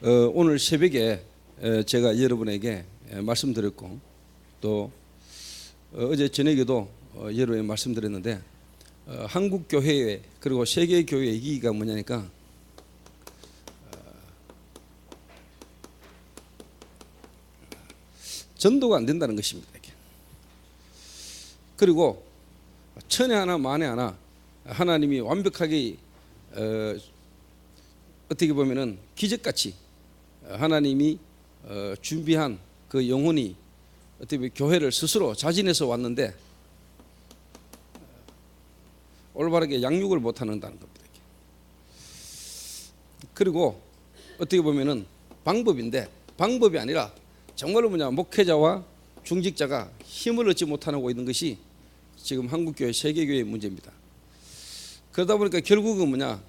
오늘 새벽에 제가 여러분에게 말씀드렸고 또 어제 저녁에도 여러분에게 말씀드렸는데 한국 교회에 그리고 세계 교회의 이기가 뭐냐니까 전도가 안 된다는 것입니다. 그리고 천에 하나 만에 하나 하나님이 완벽하게 어떻게 보면은 기적같이 하나님이 준비한 그 영혼이 어떻게 보면 교회를 스스로 자진해서 왔는데 올바르게 양육을 못하는다는 겁니다. 그리고 어떻게 보면은 방법이 아니라 정말로 목회자와 중직자가 힘을 얻지 못하고 있는 것이 지금 한국교회 세계교회의 문제입니다. 그러다 보니까 결국은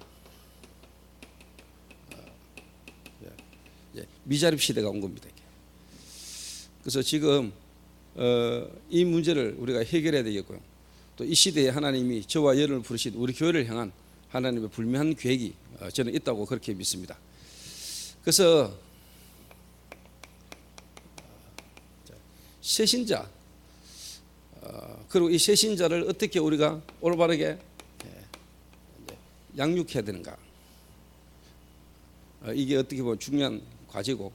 미자립 시대가 온 겁니다. 그래서 지금 이 문제를 우리가 해결해야 되겠고요. 또 이 시대에 하나님이 저와 여러분을 부르신 우리 교회를 향한 하나님의 불미한 계획이 저는 있다고 그렇게 믿습니다. 그래서 새신자 그리고 이 새신자를 어떻게 우리가 올바르게 양육해야 되는가, 이게 어떻게 보면 중요한 과제고,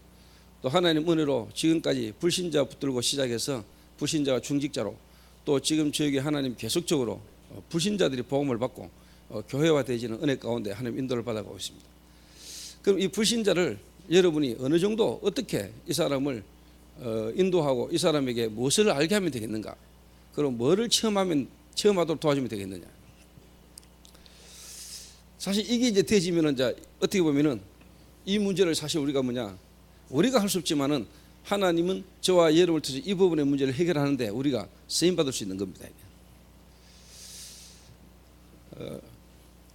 또 하나님 은혜로 지금까지 불신자 붙들고 시작해서 불신자와 중직자로, 또 지금 저에게 하나님 계속적으로 불신자들이 복음을 받고 교회화되어지는 은혜 가운데 하나님 인도를 받아가고 있습니다. 그럼 이 불신자를 여러분이 어느 정도 어떻게 이 사람을 인도하고 이 사람에게 무엇을 알게 하면 되겠는가, 그럼 뭐를 체험하도록 도와주면 되겠느냐. 사실 이게 이제 되어지면은 이제 어떻게 보면은 이 문제를 사실 우리가 할 수 없지만은 하나님은 저와 여러분을 통해서 이 부분의 문제를 해결하는데 우리가 쓰임 받을 수 있는 겁니다.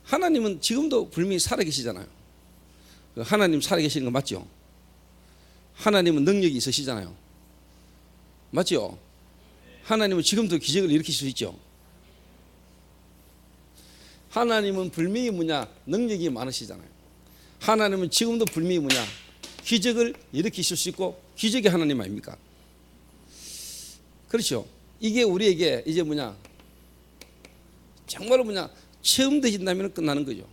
하나님은 지금도 분명히 살아계시잖아요. 하나님 살아계시는 거 맞죠? 하나님은 능력이 있으시잖아요. 맞죠? 하나님은 지금도 기적을 일으킬 수 있죠. 하나님은 분명히 능력이 많으시잖아요. 하나님은 지금도 분명히 기적을 일으키실 수 있고 기적의 하나님 아닙니까? 그렇죠. 이게 우리에게 이제 정말로 체험되진다면 끝나는 거죠.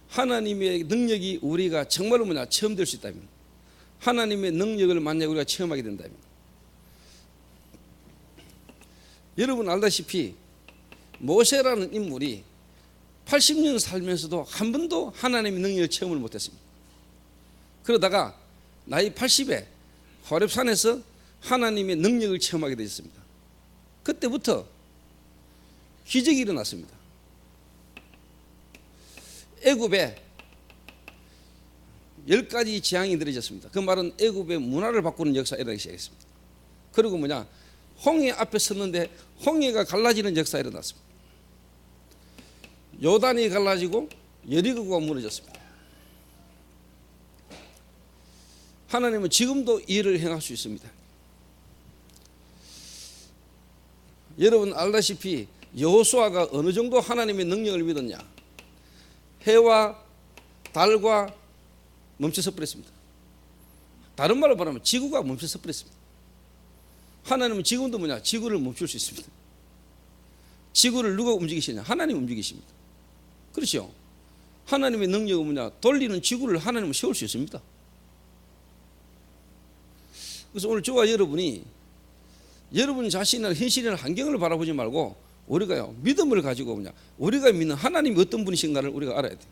하나님의 능력이 우리가 정말로 체험될 수 있다면, 하나님의 능력을 만약 우리가 체험하게 된다면, 여러분 알다시피 모세라는 인물이 80년 살면서도 한 번도 하나님의 능력을 체험을 못했습니다. 그러다가 나이 80에 호렙산에서 하나님의 능력을 체험하게 되었습니다. 그때부터 기적이 일어났습니다. 애굽에 10가지 재앙이 들어졌습니다. 그 말은 애굽의 문화를 바꾸는 역사가 일어나기 시작했습니다. 그리고 홍해 앞에 섰는데 홍해가 갈라지는 역사가 일어났습니다. 요단이 갈라지고 여리고가 무너졌습니다. 하나님은 지금도 일을 행할 수 있습니다. 여러분 알다시피 여호수아가 어느 정도 하나님의 능력을 믿었냐, 해와 달과 멈춰서 버렸습니다. 다른 말로 말하면 지구가 멈춰서 버렸습니다. 하나님은 지금도 지구를 멈출 수 있습니다. 지구를 누가 움직이시냐? 하나님 움직이십니다. 그렇죠? 하나님의 능력은 돌리는 지구를 하나님은 세울 수 있습니다. 그래서 오늘 저와 여러분이 여러분 자신의 현실이나 환경을 바라보지 말고 우리가요 믿음을 가지고 우리가 믿는 하나님이 어떤 분이신가를 우리가 알아야 돼요.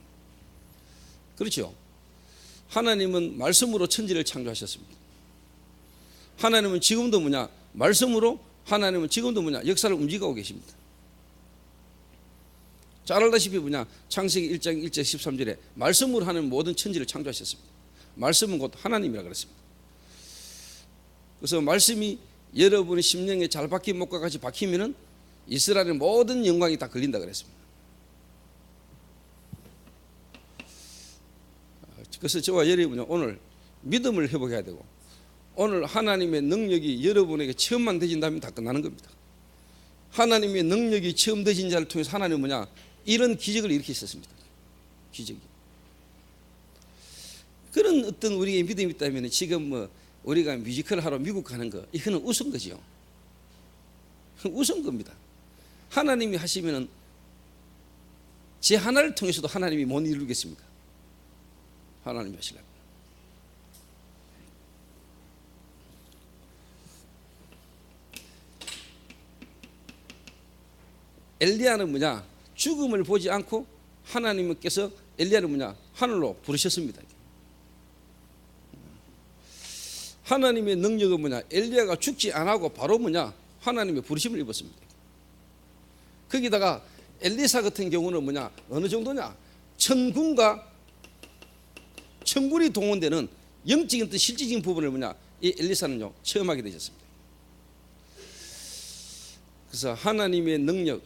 그렇죠? 하나님은 말씀으로 천지를 창조하셨습니다. 하나님은 지금도 말씀으로 하나님은 지금도 역사를 움직이고 계십니다. 잘 알다시피 창세기 1장 1절 13절에 말씀으로 하나님 모든 천지를 창조하셨습니다. 말씀은 곧 하나님이라 그랬습니다. 그래서 말씀이 여러분의 심령에 잘 박힌 못과 같이 박히면은 이스라엘의 모든 영광이 다 걸린다 그랬습니다. 그래서 저와 여러분이 오늘 믿음을 회복해야 되고, 오늘 하나님의 능력이 여러분에게 체험만 되진다면 다 끝나는 겁니다. 하나님의 능력이 체험되신 자를 통해서 하나님은 이런 기적을 일으키셨습니다. 기적이. 그런 어떤 우리의 믿음이 있다면 지금 뭐 우리가 뮤지컬 하러 미국 가는 거 이거는 우스운 거지요. 우스운 겁니다. 하나님이 하시면은 제 하나를 통해서도 하나님이 못 이루겠습니까? 하나님이 하시려고. 엘리야는 뭐냐? 죽음을 보지 않고 하나님께서 엘리야는 뭐냐? 하늘로 부르셨습니다. 하나님의 능력은 뭐냐? 엘리야가 죽지 않고 바로 뭐냐? 하나님의 부르심을 입었습니다. 거기다가 엘리사 같은 경우는 뭐냐? 어느 정도냐? 천군과 천군이 동원되는 영적인 어떤 실질적인 부분을 뭐냐? 이 엘리사는요 체험하게 되셨습니다. 그래서 하나님의 능력,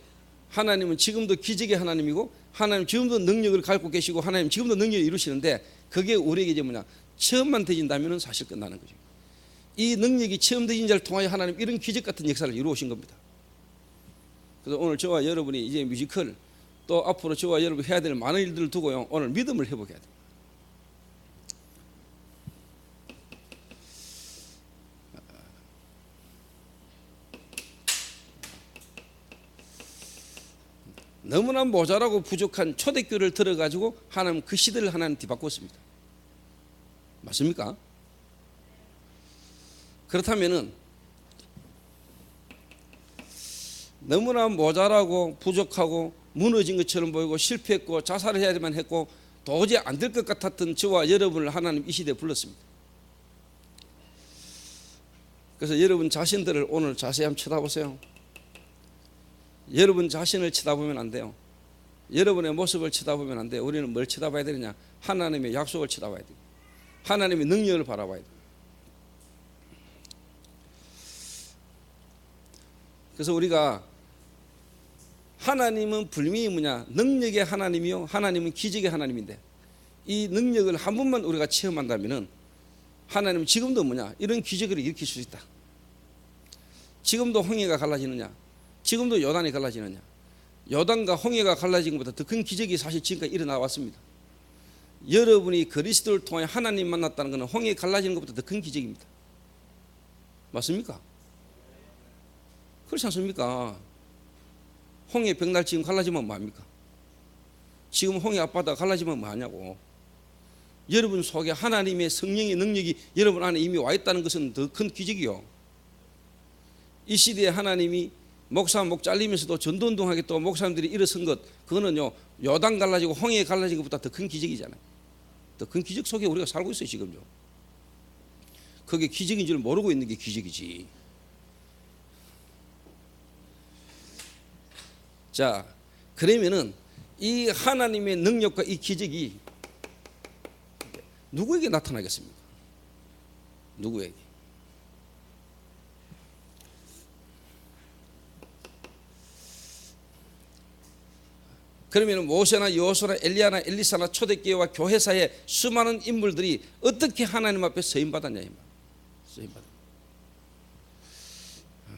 하나님은 지금도 기적의 하나님이고 하나님 지금도 능력을 갖고 계시고 하나님 지금도 능력을 이루시는데 그게 우리에게 이제 뭐냐? 체험만 되진다면 사실 끝나는 거죠. 이 능력이 체험되진 자를 통하여 하나님 이런 기적 같은 역사를 이루어오신 겁니다. 그래서 오늘 저와 여러분이 이제 뮤지컬 또 앞으로 저와 여러분이 해야 될 많은 일들을 두고요 오늘 믿음을 회복해야 됩니다. 너무나 모자라고 부족한 초대교회를 들어가지고 하나님 그 시대를 하나님 뒤바꿨습니다. 맞습니까? 그렇다면은 너무나 모자라고 부족하고 무너진 것처럼 보이고 실패했고 자살을 해야만 했고 도저히 안 될 것 같았던 저와 여러분을 하나님 이 시대에 불렀습니다. 그래서 여러분 자신들을 오늘 자세히 한번 쳐다보세요. 여러분 자신을 쳐다보면 안 돼요. 여러분의 모습을 쳐다보면 안 돼요. 우리는 뭘 쳐다봐야 되느냐? 하나님의 약속을 쳐다봐야 돼요. 하나님의 능력을 바라봐야 돼요. 그래서 우리가 하나님은 분명히 뭐냐? 능력의 하나님이요 하나님은 기적의 하나님인데 이 능력을 한 번만 우리가 체험한다면은 하나님은 지금도 뭐냐? 이런 기적을 일으킬 수 있다. 지금도 홍해가 갈라지느냐? 지금도 요단이 갈라지느냐? 요단과 홍해가 갈라진 것보다 더 큰 기적이 사실 지금까지 일어나 왔습니다. 여러분이 그리스도를 통해 하나님 만났다는 것은 홍해 갈라지는 것보다 더 큰 기적입니다. 맞습니까? 그렇지 않습니까? 홍해 백날 지금 갈라지면 뭐합니까? 지금 홍해 앞바다 갈라지면 뭐하냐고. 여러분 속에 하나님의 성령의 능력이 여러분 안에 이미 와 있다는 것은 더 큰 기적이요. 이 시대에 하나님이 목사 목 잘리면서도 전도운동하겠다고 목사님들이 일어선 것 그거는요 요단 갈라지고 홍해 갈라진 것보다 더 큰 기적이잖아요. 더 큰 기적 속에 우리가 살고 있어요 지금요. 그게 기적인 줄 모르고 있는 게 기적이지. 자, 그러면은 이 하나님의 능력과 이 기적이 누구에게 나타나겠습니까? 누구에게? 그러면 모세나 여호수아나 엘리야나 엘리사나 초대교회와 교회사의 수많은 인물들이 어떻게 하나님 앞에 서임받았냐 이 말. 서임받았냐.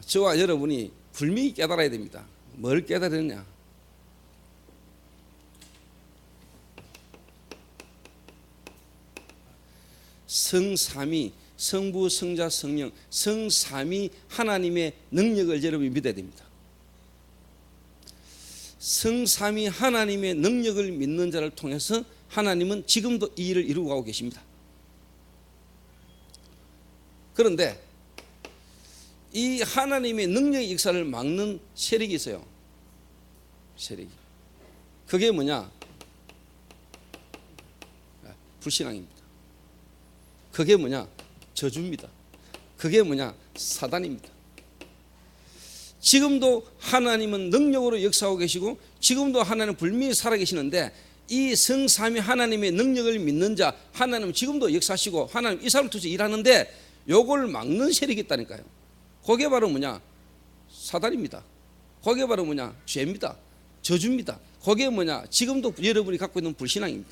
저와 여러분이 분명히 깨달아야 됩니다. 뭘 깨달았냐? 성삼위, 성부, 성자, 성령, 성삼위 하나님의 능력을 여러분이 믿어야 됩니다. 성삼위 하나님의 능력을 믿는 자를 통해서 하나님은 지금도 이 일을 이루고 가고 계십니다. 그런데 이 하나님의 능력의 역사를 막는 세력이 있어요. 세력이. 그게 뭐냐? 불신앙입니다. 그게 뭐냐? 저주입니다. 그게 뭐냐? 사단입니다. 지금도 하나님은 능력으로 역사하고 계시고 지금도 하나님은 분명히 살아계시는데 이 성삼위 하나님의 능력을 믿는 자 하나님은 지금도 역사하시고 하나님 이 사람을 통해서 일하는데 요걸 막는 세력이 있다니까요. 그게 바로 뭐냐? 사단입니다. 그게 바로 뭐냐? 죄입니다. 저주입니다. 그게 뭐냐? 지금도 여러분이 갖고 있는 불신앙입니다.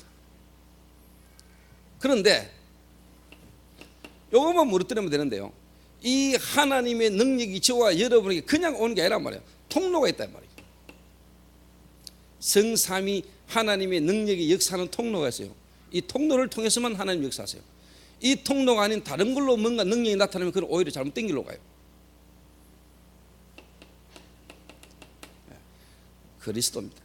그런데 요것만 무너뜨리면 되는데요. 이 하나님의 능력이 저와 여러분에게 그냥 오는 게 아니란 말이에요. 통로가 있단 말이에요. 성삼위 하나님의 능력이 역사하는 통로가 있어요. 이 통로를 통해서만 하나님 역사하세요. 이 통로가 아닌 다른 걸로 뭔가 능력이 나타나면 그건 오히려 잘못된 길로 가요. 그리스도입니다.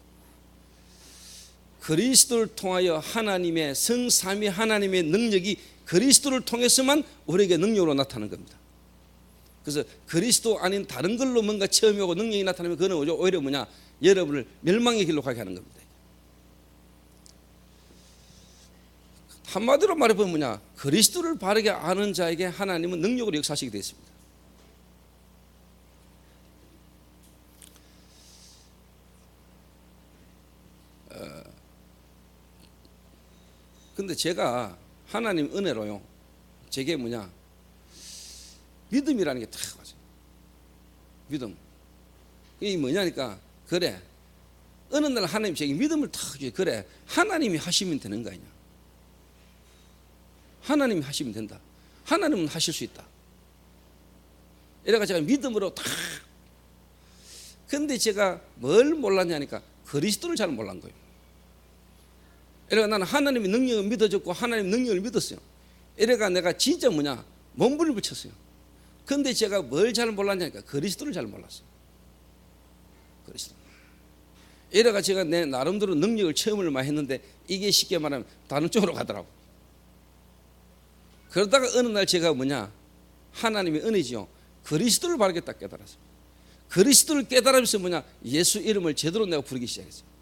그리스도를 통하여 하나님의 성삼위 하나님의 능력이 그리스도를 통해서만 우리에게 능력으로 나타나는 겁니다. 그래서 그리스도 아닌 다른 걸로 뭔가 체험이 오고 능력이 나타나면 그거는 오히려 뭐냐, 여러분을 멸망의 길로 가게 하는 겁니다. 한마디로 말해보면 뭐냐, 그리스도를 바르게 아는 자에게 하나님은 능력으로 역사하시게 되어 있습니다. 근데 제가 하나님 은혜로요, 제게 뭐냐, 믿음이라는 게 딱 와요. 믿음. 이게 뭐냐니까, 그래, 어느 날 하나님 제게 믿음을 탁 주지. 그래, 하나님이 하시면 되는 거 아니냐. 하나님이 하시면 된다. 하나님은 하실 수 있다. 이래가 제가 믿음으로 탁. 근데 제가 뭘 몰랐냐니까 그리스도를 잘 몰란 거예요. 이래가 나는 하나님의 능력을 믿어줬고 하나님의 능력을 믿었어요. 이래가 내가 진짜 뭐냐, 몸부림을 쳤어요. 근데 제가 뭘 잘 몰랐냐니까 그리스도를 잘 몰랐어요. 그리스도. 이래가 제가 내 나름대로 능력을 체험을 많이 했는데 이게 쉽게 말하면 다른 쪽으로 가더라고. 그러다가 어느 날 제가 뭐냐, 하나님의 은혜지요, 그리스도를 바르게 딱 깨달았어요. 그리스도를 깨달으면서 뭐냐, 예수 이름을 제대로 내가 부르기 시작했어요.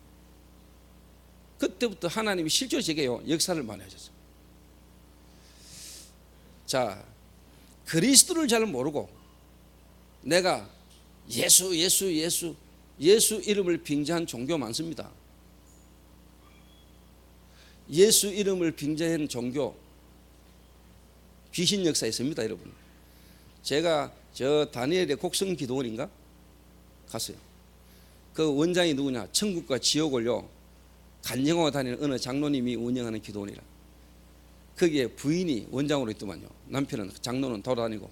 그때부터 하나님이 실제로 제게요 역사를 많이 하셨어요. 자, 그리스도를 잘 모르고 내가 예수 이름을 빙자한 종교 많습니다. 예수 이름을 빙자한 종교 귀신 역사에 있습니다, 여러분. 제가 저 다니엘의 곡성 기도원인가 갔어요. 그 원장이 누구냐, 천국과 지옥을요 간증하고 다니는 어느 장로님이 운영하는 기도원이라. 거기에 부인이 원장으로 있더만요. 남편은, 장로는 돌아다니고.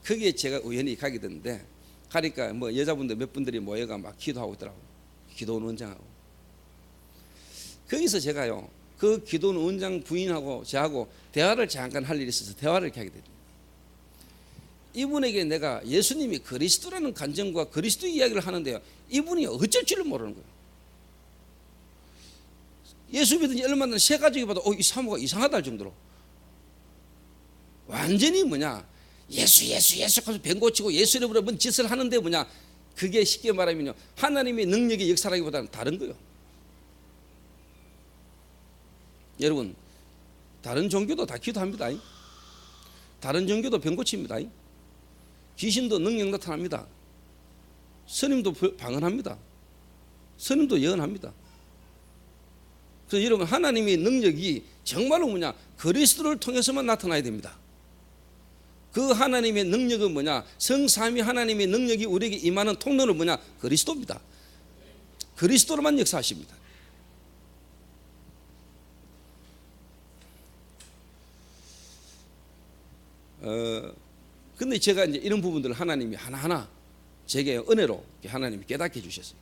거기에 제가 우연히 가게 됐는데, 가니까 뭐 여자분들 몇 분들이 모여가 막 기도하고 있더라고요. 기도원 원장하고. 거기서 제가요 그 기도원 원장 부인하고 저하고 대화를 잠깐 할 일이 있어서 대화를 이렇게 하게 됩니다. 이분에게 내가 예수님이 그리스도라는 간증과 그리스도 이야기를 하는데요, 이분이 어쩔 줄을 모르는 거예요. 예수 믿은 지 얼마 안 된 새 가족이 봐도 이 사모가 이상하다 할 정도로 완전히 뭐냐, 예수 하면서 뱀 고치고 예수 이름으로 뭔 짓을 하는데 뭐냐, 그게 쉽게 말하면요 하나님의 능력의 역사라기보다는 다른 거예요. 여러분, 다른 종교도 다 기도합니다. 다른 종교도 병 고칩니다. 귀신도 능력 나타납니다. 스님도 방언합니다. 스님도 예언합니다. 그래서 여러분, 하나님의 능력이 정말로 뭐냐, 그리스도를 통해서만 나타나야 됩니다. 그 하나님의 능력은 뭐냐, 성삼위 하나님의 능력이 우리에게 임하는 통로는 뭐냐, 그리스도입니다. 그리스도로만 역사하십니다. 근데 제가 이제 이런 부분들을 하나님이 하나하나 제게 은혜로 하나님이 깨닫게 해주셨어요.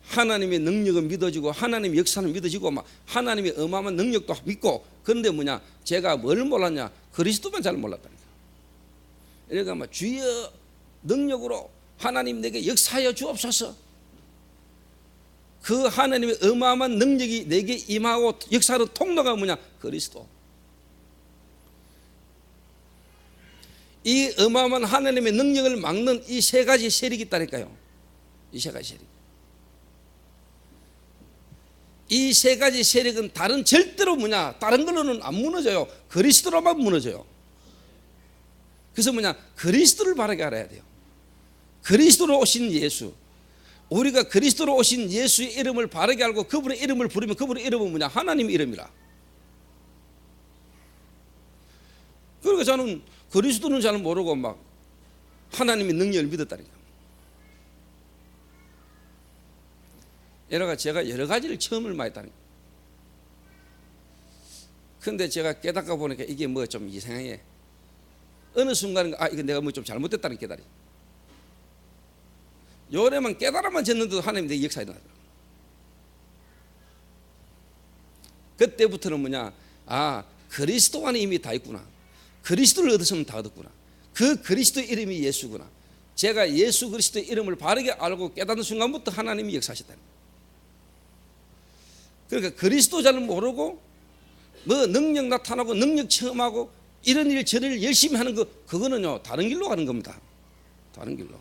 하나님의 능력은 믿어지고 하나님의 역사는 믿어지고 막 하나님의 어마어마한 능력도 믿고, 그런데 뭐냐, 제가 뭘 몰랐냐, 그리스도만 잘 몰랐다니까. 그러니까 막 주여 능력으로 하나님 내게 역사하여 주옵소서. 그 하나님의 어마어마한 능력이 내게 임하고 역사하는 통로가 뭐냐, 그리스도. 이 어마어마한 하나님의 능력을 막는 이 세 가지 세력이 있다니까요. 이 세 가지 세력. 이 세 가지 세력은 다른 절대로 뭐냐, 다른 걸로는 안 무너져요. 그리스도로만 무너져요. 그래서 뭐냐, 그리스도를 바르게 알아야 돼요. 그리스도로 오신 예수, 우리가 그리스도로 오신 예수의 이름을 바르게 알고 그분의 이름을 부르면 그분의 이름은 뭐냐, 하나님의 이름이라. 그러니까 저는 그리스도는 잘 모르고 막 하나님의 능력을 믿었다니까. 제가 여러 가지를 체험을 많이 했다는 거예요. 그런데 제가 깨닫고 보니까 이게 뭐 좀 이상해. 어느 순간은 이거 내가 뭐 좀 잘못됐다는 깨달이. 요래만 깨달아만 졌는데도 하나님 내 역사에 나더라고요. 그때부터는 뭐냐, 아, 그리스도 안에 이미 다 있구나. 그리스도를 얻었으면 다 얻었구나. 그 그리스도 이름이 예수구나. 제가 예수 그리스도의 이름을 바르게 알고 깨닫는 순간부터 하나님이 역사하셨다. 그러니까 그리스도 잘 모르고 뭐 능력 나타나고 능력 체험하고 이런 일 저런 일 열심히 하는 거, 그거는요 다른 길로 가는 겁니다. 다른 길로.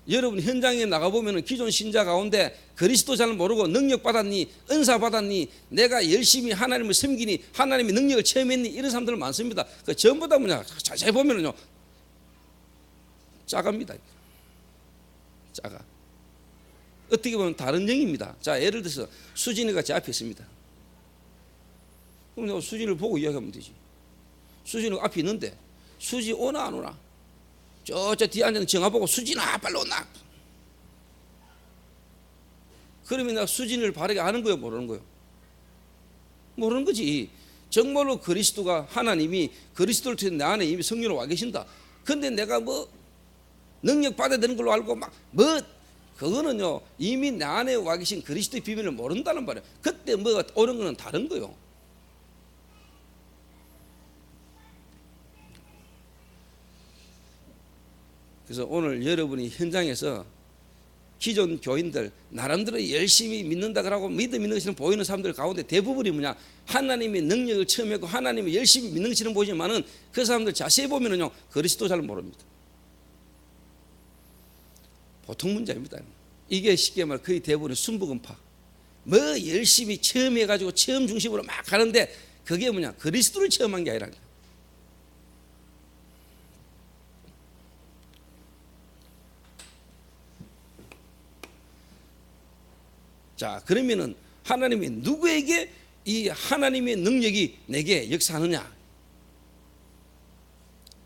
여러분 현장에 나가보면 기존 신자 가운데 그리스도 잘 모르고 능력 받았니, 은사 받았니, 내가 열심히 하나님을 섬기니, 하나님의 능력을 체험했니, 이런 사람들 많습니다. 그 전부 다 뭐냐, 자세히 보면은요 작아입니다. 작아. 어떻게 보면 다른 영입니다. 자, 예를 들어서 수진이가 제 앞에 있습니다. 그럼 내가 수진이를 보고 이야기하면 되지. 수진이가 앞에 있는데 수지 오나 안 오나, 저 뒤에 앉아있는 정아 보고 수진아 빨리 오나. 그러면 내가 수진이를 바르게 아는 거예요, 모르는 거예요? 모르는 거지. 정말로 그리스도가, 하나님이 그리스도를 통해 내 안에 이미 성령으로 와 계신다. 근데 내가 뭐 능력 받아야 되는 걸로 알고 막 뭐, 그거는요 이미 내 안에 와 계신 그리스도의 비밀을 모른다는 말이에요. 그때 뭐가 오는 거는 다른 거예요. 그래서 오늘 여러분이 현장에서 기존 교인들 나름대로 열심히 믿는다 그러고 믿는 것처럼 보이는 사람들 가운데 대부분이 뭐냐, 하나님의 능력을 체험하고 하나님을 열심히 믿는 것처럼 보이지만은 그 사람들 자세히 보면은요 그리스도 잘 모릅니다. 보통 문제입니다. 이게 쉽게 말해 거의 대부분의 순부금파, 뭐 열심히 체험해가지고 체험 중심으로 막 가는데 그게 뭐냐, 그리스도를 체험한 게 아니라. 자, 그러면은 하나님이 누구에게 이 하나님의 능력이 내게 역사하느냐?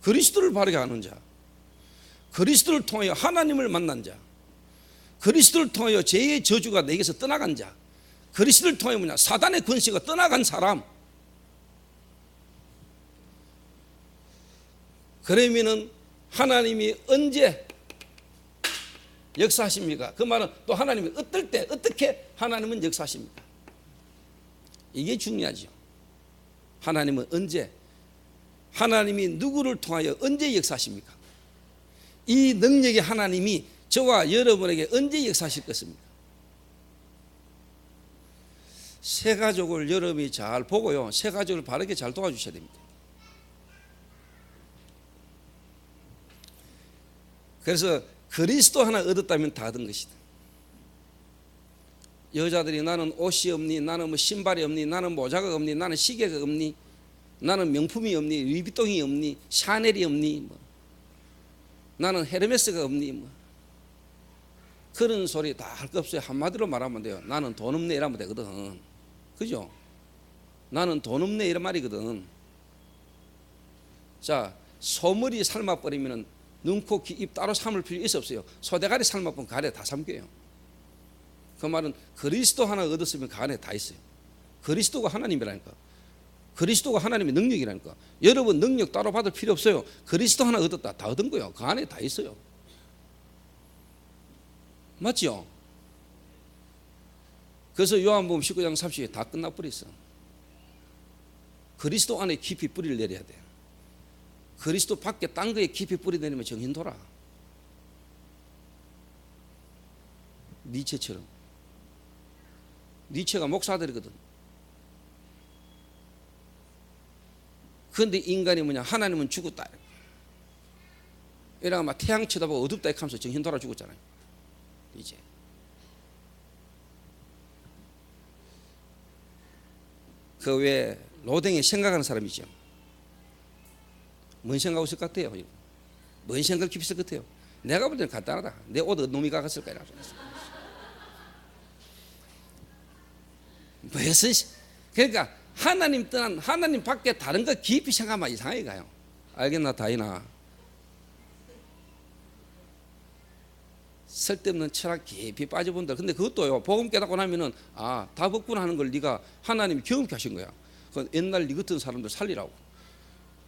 그리스도를 바르게 하는 자, 그리스도를 통하여 하나님을 만난 자, 그리스도를 통하여 죄의 저주가 내게서 떠나간 자, 그리스도를 통하여 뭐냐, 사단의 권세가 떠나간 사람. 그러면은 하나님이 언제 역사하십니까? 그 말은 또 하나님이 어떨 때 어떻게 하나님은 역사하십니까? 이게 중요하죠. 하나님은 언제, 하나님이 누구를 통하여 언제 역사하십니까? 이 능력의 하나님이 저와 여러분에게 언제 역사하실 것입니까? 새 가족을 여러분이 잘 보고요, 새 가족을 바르게 잘 도와주셔야 됩니다. 그래서 그리스도 하나 얻었다면 다 얻은 것이다. 여자들이 나는 옷이 없니, 나는 뭐 신발이 없니, 나는 모자가 없니, 나는 시계가 없니, 나는 명품이 없니, 루이비통이 없니, 샤넬이 없니, 뭐. 나는 헤르메스가 없니, 뭐. 그런 소리 다 할 거 없어요. 한마디로 말하면 돼요. 나는 돈 없네 이러면 되거든. 그죠? 나는 돈 없네 이런 말이거든. 자, 소머리 삶아버리면 눈, 코, 귀, 입 따로 삶을 필요 없어요. 소대가리 삶아보면 그 안에 다 삶겨요. 그 말은 그리스도 하나 얻었으면 그 안에 다 있어요. 그리스도가 하나님이라니까. 그리스도가 하나님의 능력이라니까. 여러분 능력 따로 받을 필요 없어요. 그리스도 하나 얻었다, 다 얻은 거예요. 그 안에 다 있어요. 맞죠? 그래서 요한복음 19장 30에 다 끝나버렸어. 그리스도 안에 깊이 뿌리를 내려야 돼. 그리스도 밖에 딴 거에 깊이 뿌리 내리면 정신 돌아. 니체처럼. 니체가 목사들이거든. 그런데 인간이 뭐냐, 하나님은 죽었다. 이러면 막 태양 쳐다보고 어둡다 이렇게 하면서 정신 돌아 죽었잖아요. 이제 그 외에 로댕에 생각하는 사람이죠. 뭔 생각하고 있을 것 같아요? 뭔 생각 깊이 있을 것 같아요? 내가 볼 때는 간단하다. 내 옷 놈이 가갔을 거야. 무슨, 그러니까 하나님 떠난, 하나님 밖에 다른 거 깊이 생각하면 이상하게 가요. 알겠나 다이나? 쓸데없는 철학 깊이 빠져본다. 근데 그것도요, 복음 깨닫고 나면은 아, 다 벗구나 하는 걸 네가 하나님이 경험케 하신 거야. 그 옛날 네 같은 사람들 살리라고.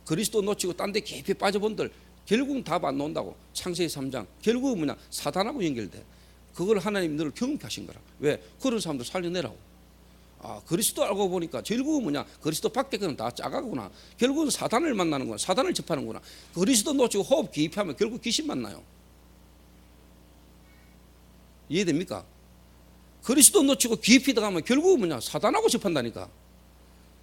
그리스도 놓치고 딴 데 깊이 빠져본들 결국은 답 안 나온다고. 창세기 3장 결국은 뭐냐, 사단하고 연결돼. 그걸 하나님이 너를 경험케 하신 거라. 왜? 그런 사람들 살려내라고. 그리스도 알고 보니까 결국은 뭐냐, 그리스도 밖에 거는 다 짜가구나. 결국은 사단을 만나는구나. 사단을 접하는구나. 그리스도 놓치고 호흡 기입하면 결국 귀신 만나요. 이해됩니까? 그리스도 놓치고 깊이 들어가면 결국은 뭐냐, 사단하고 접한다니까.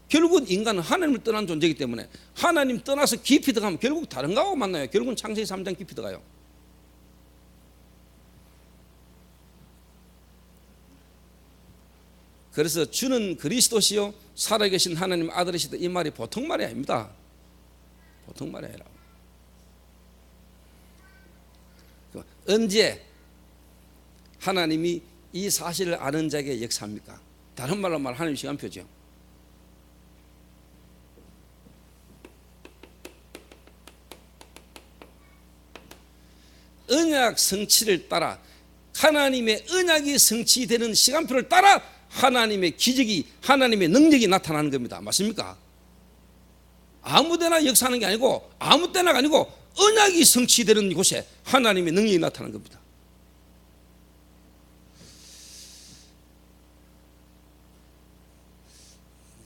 결국은 인간은 하나님을 떠난 존재이기 때문에 하나님 떠나서 깊이 들어가면 결국 다른 거하고 만나요. 결국은 창세기 3장 깊이 들어가요. 그래서 주는 그리스도시요 살아계신 하나님 아들이시다, 이 말이 보통 말이 아닙니다. 보통 말이 아니라. 언제 하나님이 이 사실을 아는 자에게 역사합니까? 다른 말로 말하면 하나님 시간표죠. 언약 성취를 따라, 하나님의 언약이 성취되는 시간표를 따라 하나님의 기적이, 하나님의 능력이 나타나는 겁니다. 맞습니까? 아무데나 역사하는 게 아니고, 아무 때나가 아니고 언약이 성취되는 곳에 하나님의 능력이 나타나는 겁니다.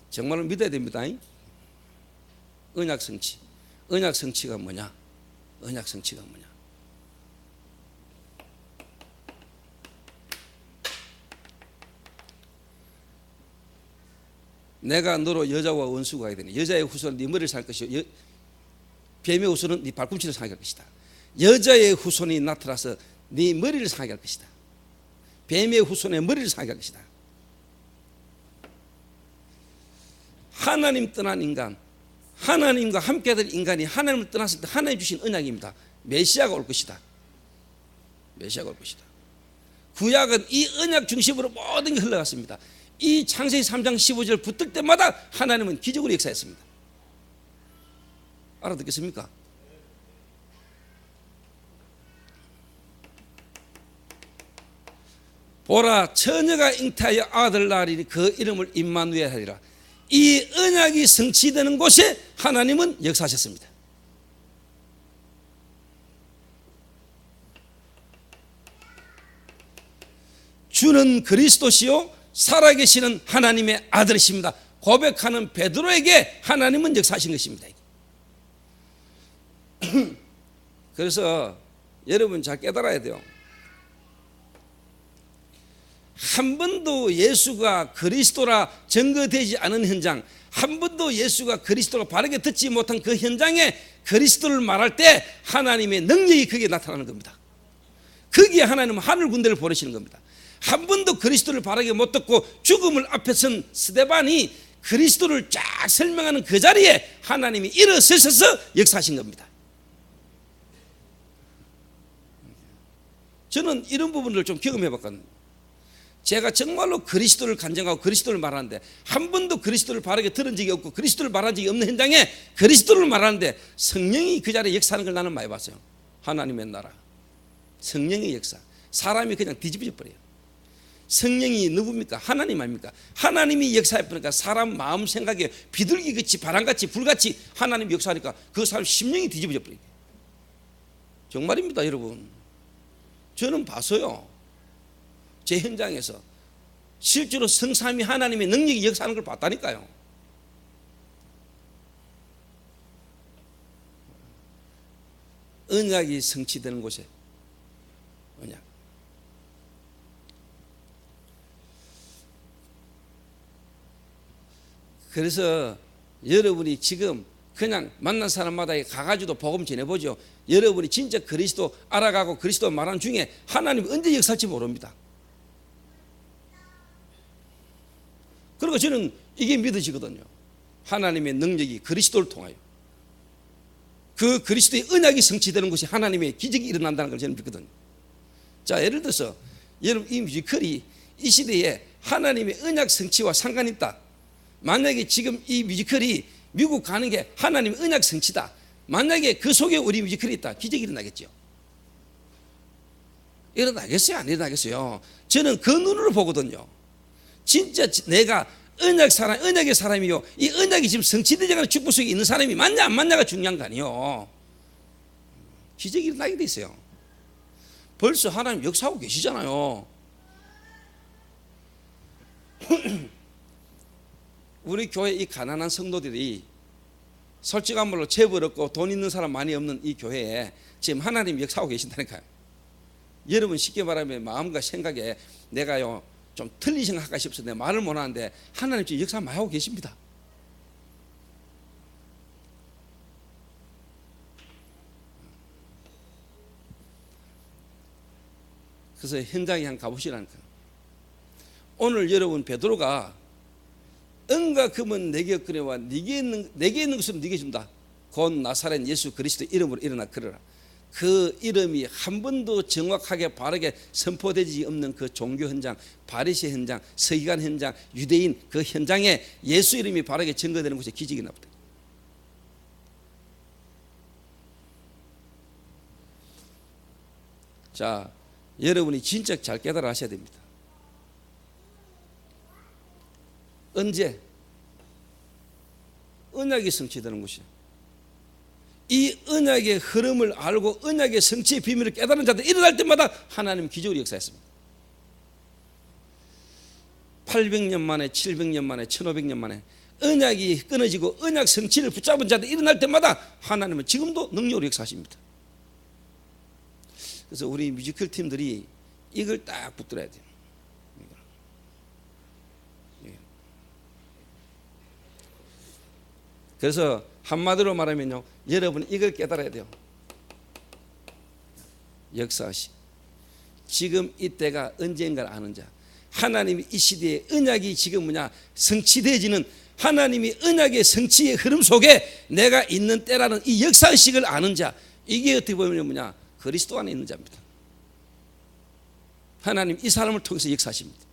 정말로 믿어야 됩니다. 언약 성취. 언약 성취가 뭐냐? 언약 성취가 뭐냐? 내가 너로 여자와 원수가 하게 되니 여자의 후손은 네 머리를 살 것이요 뱀의 후손은 네 발꿈치를 상하게 할 것이다. 여자의 후손이 나타나서 네 머리를 상하게 할 것이다. 뱀의 후손의 머리를 상하게 할 것이다. 하나님 떠난 인간, 하나님과 함께 될 인간이 하나님을 떠났을 때 하나님 주신 언약입니다. 메시아가 올 것이다. 메시아가 올 것이다. 구약은 이 언약 중심으로 모든 게 흘러갔습니다. 이 창세기 3장 15절 붙을 때마다 하나님은 기적으로 역사했습니다. 알아듣겠습니까? 보라, 처녀가 잉태하여 아들 낳으리니 그 이름을 임마누엘 하리라. 이 언약이 성취되는 곳에 하나님은 역사하셨습니다. 주는 그리스도시요 살아계시는 하나님의 아들이십니다. 고백하는 베드로에게 하나님은 역사하신 것입니다. 그래서 여러분 잘 깨달아야 돼요. 한 번도 예수가 그리스도라 증거되지 않은 현장, 한 번도 예수가 그리스도가 바르게 듣지 못한 그 현장에 그리스도를 말할 때 하나님의 능력이 거기에 나타나는 겁니다. 거기에 하나님은 하늘 군대를 보내시는 겁니다. 한 번도 그리스도를 바르게 못 듣고 죽음을 앞에 선 스데반이 그리스도를 쫙 설명하는 그 자리에 하나님이 일어서셔서 역사하신 겁니다. 저는 이런 부분을 좀 경험해 봤거든요. 제가 정말로 그리스도를 간증하고 그리스도를 말하는데 한 번도 그리스도를 바르게 들은 적이 없고 그리스도를 말한 적이 없는 현장에 그리스도를 말하는데 성령이 그 자리에 역사하는 걸 나는 많이 봤어요. 하나님의 나라, 성령의 역사. 사람이 그냥 뒤집어져 버려요. 성령이 누굽니까? 하나님 아닙니까? 하나님이 역사해 보니까 사람 마음 생각에 비둘기같이 바람같이 불같이 하나님이 역사하니까 그 사람 심령이 뒤집어져 버려요. 정말입니다, 여러분. 저는 봤어요. 제 현장에서 실제로 성삼위 하나님의 능력이 역사하는 걸 봤다니까요. 언약이 성취되는 곳에 언약. 그래서 여러분이 지금 그냥 만난 사람마다 가가지고도 복음 전해보죠. 여러분이 진짜 그리스도 알아가고 그리스도 말하는 중에 하나님 언제 역사할지 모릅니다. 그리고 저는 이게 믿어지거든요. 하나님의 능력이 그리스도를 통하여 그 그리스도의 언약이 성취되는 곳이 하나님의 기적이 일어난다는 걸 저는 믿거든요. 자, 예를 들어서 여러분 이 뮤지컬이 이 시대에 하나님의 언약 성취와 상관이 있다. 만약에 지금 이 뮤지컬이 미국 가는 게 하나님의 언약 성취다. 만약에 그 속에 우리 뮤지컬이 있다. 기적이 일어나겠죠. 일어나겠어요? 안 일어나겠어요? 저는 그 눈으로 보거든요. 진짜 내가 언약의 사람이요, 이 언약이 지금 성취되지 않은 축복 속에 있는 사람이 맞냐 안 맞냐가 중요한 거 아니에요. 기적이 일어나게 돼 있어요. 벌써 하나님 역사하고 계시잖아요. 우리 교회 이 가난한 성도들이 솔직한 말로 재벌 없고 돈 있는 사람 많이 없는 이 교회에 지금 하나님 역사하고 계신다니까요. 여러분 쉽게 말하면 마음과 생각에 내가요 좀 틀리 생각할까 싶어서 내 말을 못하는데 하나님 지금 역사 많이 하고 계십니다. 그래서 현장에 한번 가보시라는 거예요. 오늘 여러분 베드로가 은과 금은 내게 없거니와 내게 있는 것은 네게 준다. 곧 나사렛 예수 그리스도 이름으로 일어나 걸으라. 그 이름이 한 번도 정확하게 바르게 선포되지 없는 그 종교 현장, 바리새 현장, 서기관 현장, 유대인 그 현장에 예수 이름이 바르게 증거되는 곳에 기적이 나쁘다. 자, 여러분이 진짜 잘 깨달아 하셔야 됩니다. 언제? 언약이 성취되는 곳이에요. 이 언약의 흐름을 알고 언약의 성취의 비밀을 깨달은 자들 일어날 때마다 하나님 기적으로 역사했습니다. 800년 만에 700년 만에 1500년 만에 언약이 끊어지고 언약 성취를 붙잡은 자들 일어날 때마다 하나님은 지금도 능력으로 역사하십니다. 그래서 우리 뮤지컬 팀들이 이걸 딱 붙들어야 돼요. 그래서 한마디로 말하면요, 여러분 이걸 깨달아야 돼요. 역사시 지금 이때가 언젠가를 아는 자, 하나님이 이 시대에 언약이 지금 성취되어지는 하나님이 언약의 성취의 흐름 속에 내가 있는 때라는 이 역사의식을 아는 자, 이게 어떻게 보면 그리스도 안에 있는 자입니다. 하나님 이 사람을 통해서 역사하십니다.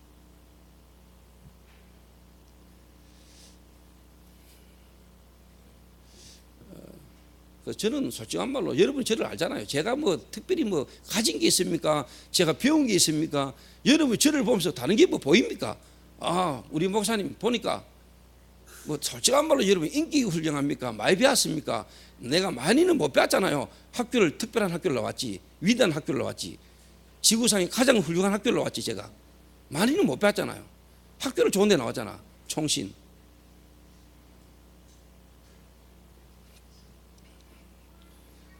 저는 솔직한 말로 여러분 저를 알잖아요. 제가 특별히 가진 게 있습니까? 제가 배운 게 있습니까? 여러분 저를 보면서 다른 게 보입니까? 아, 우리 목사님 보니까 솔직한 말로 여러분 인기가 훌륭합니까? 많이 배웠습니까? 내가 많이는 못 배웠잖아요. 특별한 학교를 나왔지, 위대한 학교를 나왔지, 지구상에 가장 훌륭한 학교를 나왔지. 제가 많이는 못 배웠잖아요. 학교를 좋은 데 나왔잖아. 총신.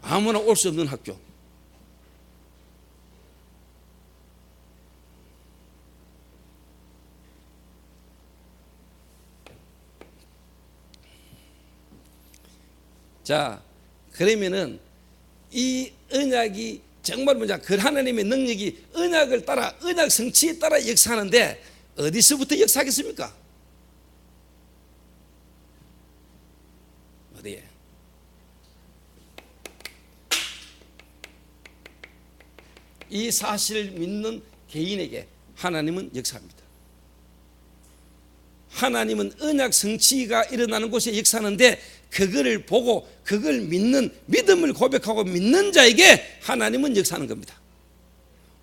아무나 올 수 없는 학교. 자, 그러면은 이 언약이 정말 그 하나님의 능력이 언약을 따라 언약 성취에 따라 역사하는데 어디서부터 역사하겠습니까? 어디에? 이 사실을 믿는 개인에게 하나님은 역사합니다. 하나님은 언약 성취가 일어나는 곳에 역사하는데 그거를 보고 그걸 믿는, 믿음을 고백하고 믿는 자에게 하나님은 역사하는 겁니다.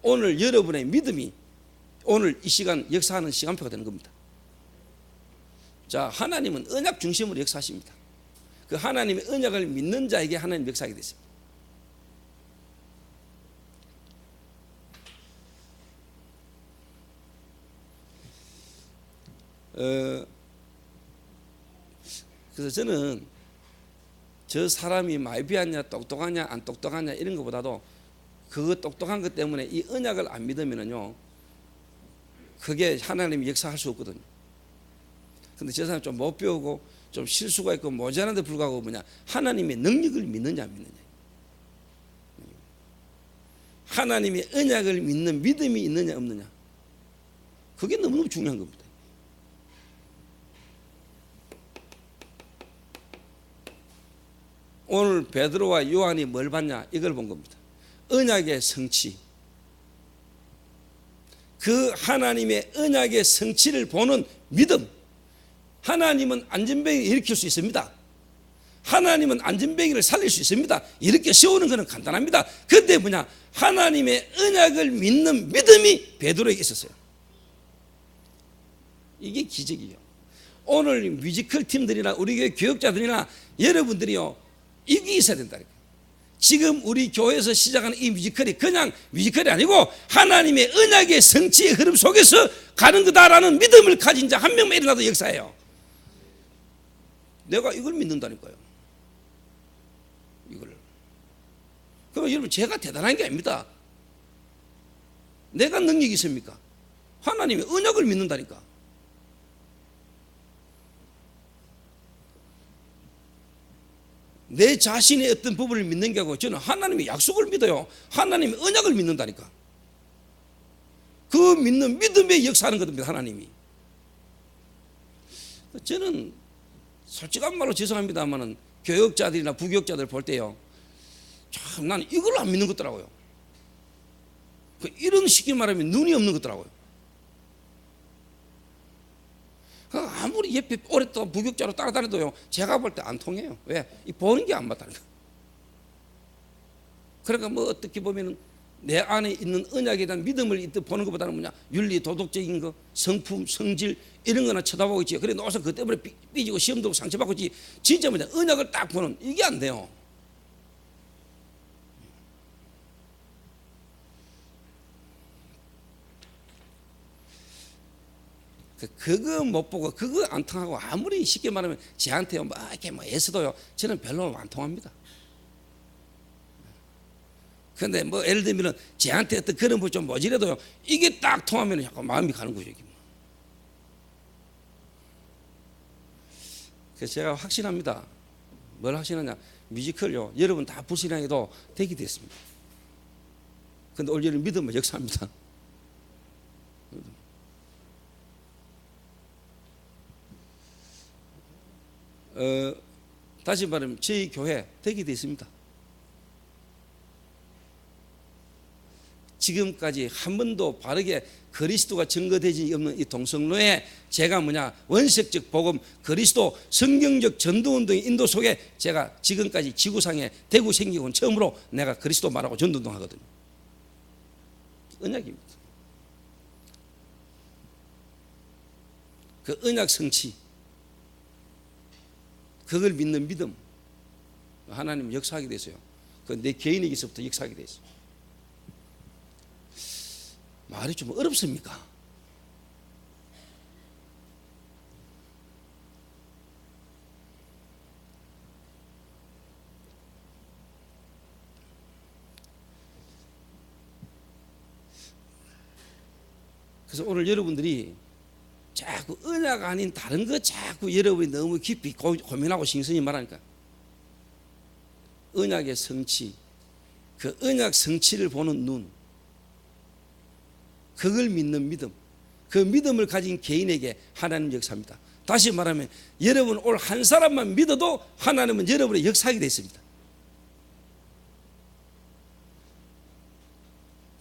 오늘 여러분의 믿음이 오늘 이 시간 역사하는 시간표가 되는 겁니다. 자, 하나님은 언약 중심으로 역사하십니다. 그 하나님의 언약을 믿는 자에게 하나님 역사하게 됐습니다. 그래서 저는 저 사람이 많이 배웠냐, 똑똑하냐, 안 똑똑하냐 이런 것보다도 그 똑똑한 것 때문에 이 언약을 안 믿으면요, 그게 하나님이 역사할 수 없거든요. 근데 저 사람이 좀 못 배우고 좀 실수가 있고 모자란데 불구하고 하나님의 능력을 믿느냐 안 믿느냐, 하나님의 언약을 믿는 믿음이 있느냐 없느냐, 그게 너무너무 중요한 겁니다. 오늘 베드로와 요한이 뭘 봤냐, 이걸 본 겁니다. 언약의 성취, 그 하나님의 언약의 성취를 보는 믿음. 하나님은 안전뱅이를 일으킬 수 있습니다. 하나님은 안전뱅이를 살릴 수 있습니다. 이렇게 세우는 것은 간단합니다. 그런데 하나님의 언약을 믿는 믿음이 베드로에게 있었어요. 이게 기적이에요. 오늘 뮤지컬 팀들이나 우리 교회 교육자들이나 여러분들이요, 이게 있어야 된다. 지금 우리 교회에서 시작하는 이 뮤지컬이 그냥 뮤지컬이 아니고 하나님의 언약의 성취의 흐름 속에서 가는 거다라는 믿음을 가진 자 한 명만 일어나도 역사예요. 내가 이걸 믿는다니까요. 이걸. 그러면 여러분 제가 대단한 게 아닙니다. 내가 능력이 있습니까? 하나님의 언약을 믿는다니까. 내 자신의 어떤 부분을 믿는 게 아니고 저는 하나님의 약속을 믿어요. 하나님의 언약을 믿는다니까. 그 믿는 믿음에 역사하는 겁니다. 하나님이. 저는 솔직한 말로 죄송합니다만은 교역자들이나 부교역자들 볼 때요, 참 나는 이걸 안 믿는 것더라고요. 이런 쉽게 말하면 눈이 없는 것더라고요. 아무리 옆에 오랫동안 부교역자로 따라다녀도요, 제가 볼 때 안 통해요. 왜? 이 보는 게 안 맞다니까. 그러니까 뭐 어떻게 보면은 내 안에 있는 언약에 대한 믿음을 보는 것보다는 뭐냐, 윤리 도덕적인 거, 성품, 성질 이런 거나 쳐다보고 있지. 그래 놓아서 그 때문에 삐지고 시험도 상처받고 있지. 진짜 뭐냐, 언약을 딱 보는 이게 안 돼요. 그거 못 보고 그거 안 통하고 아무리 쉽게 말하면 저한테 뭐 이렇게 뭐 애써도요, 저는 별로 안 통합니다. 근데 뭐 예를 들면 저한테 어떤 그런 거 좀 모질해도요, 이게 딱 통하면 약간 마음이 가는 거죠. 그래서 제가 확신합니다. 뭘 확신하냐? 뮤지컬요, 여러분 다 불신앙해도 되게 됐습니다. 근데 올 여름 믿으면 역사합니다. 다시 말하면 저희 교회 되게 됐습니다. 지금까지 한 번도 바르게 그리스도가 증거되지 없는 이 동성로에 제가 뭐냐, 원색적 복음, 그리스도 성경적 전도운동의 인도 속에 제가 지금까지 지구상에 대구 생기고 처음으로 내가 그리스도 말하고 전도운동 하거든요. 언약입니다. 그 언약 성취, 그걸 믿는 믿음, 하나님 역사하게 됐어요. 그 내 개인에게서부터 역사하게 됐어요. 말이 좀 어렵습니까? 그래서 오늘 여러분들이 자꾸 언약 아닌 다른 거 자꾸 여러분이 너무 깊이 고민하고 신선히 말하니까, 언약의 성취, 그 언약 성취를 보는 눈, 그걸 믿는 믿음, 그 믿음을 가진 개인에게 하나님 역사합니다. 다시 말하면 여러분 올 한 사람만 믿어도 하나님은 여러분의 역사하게 되어 있습니다.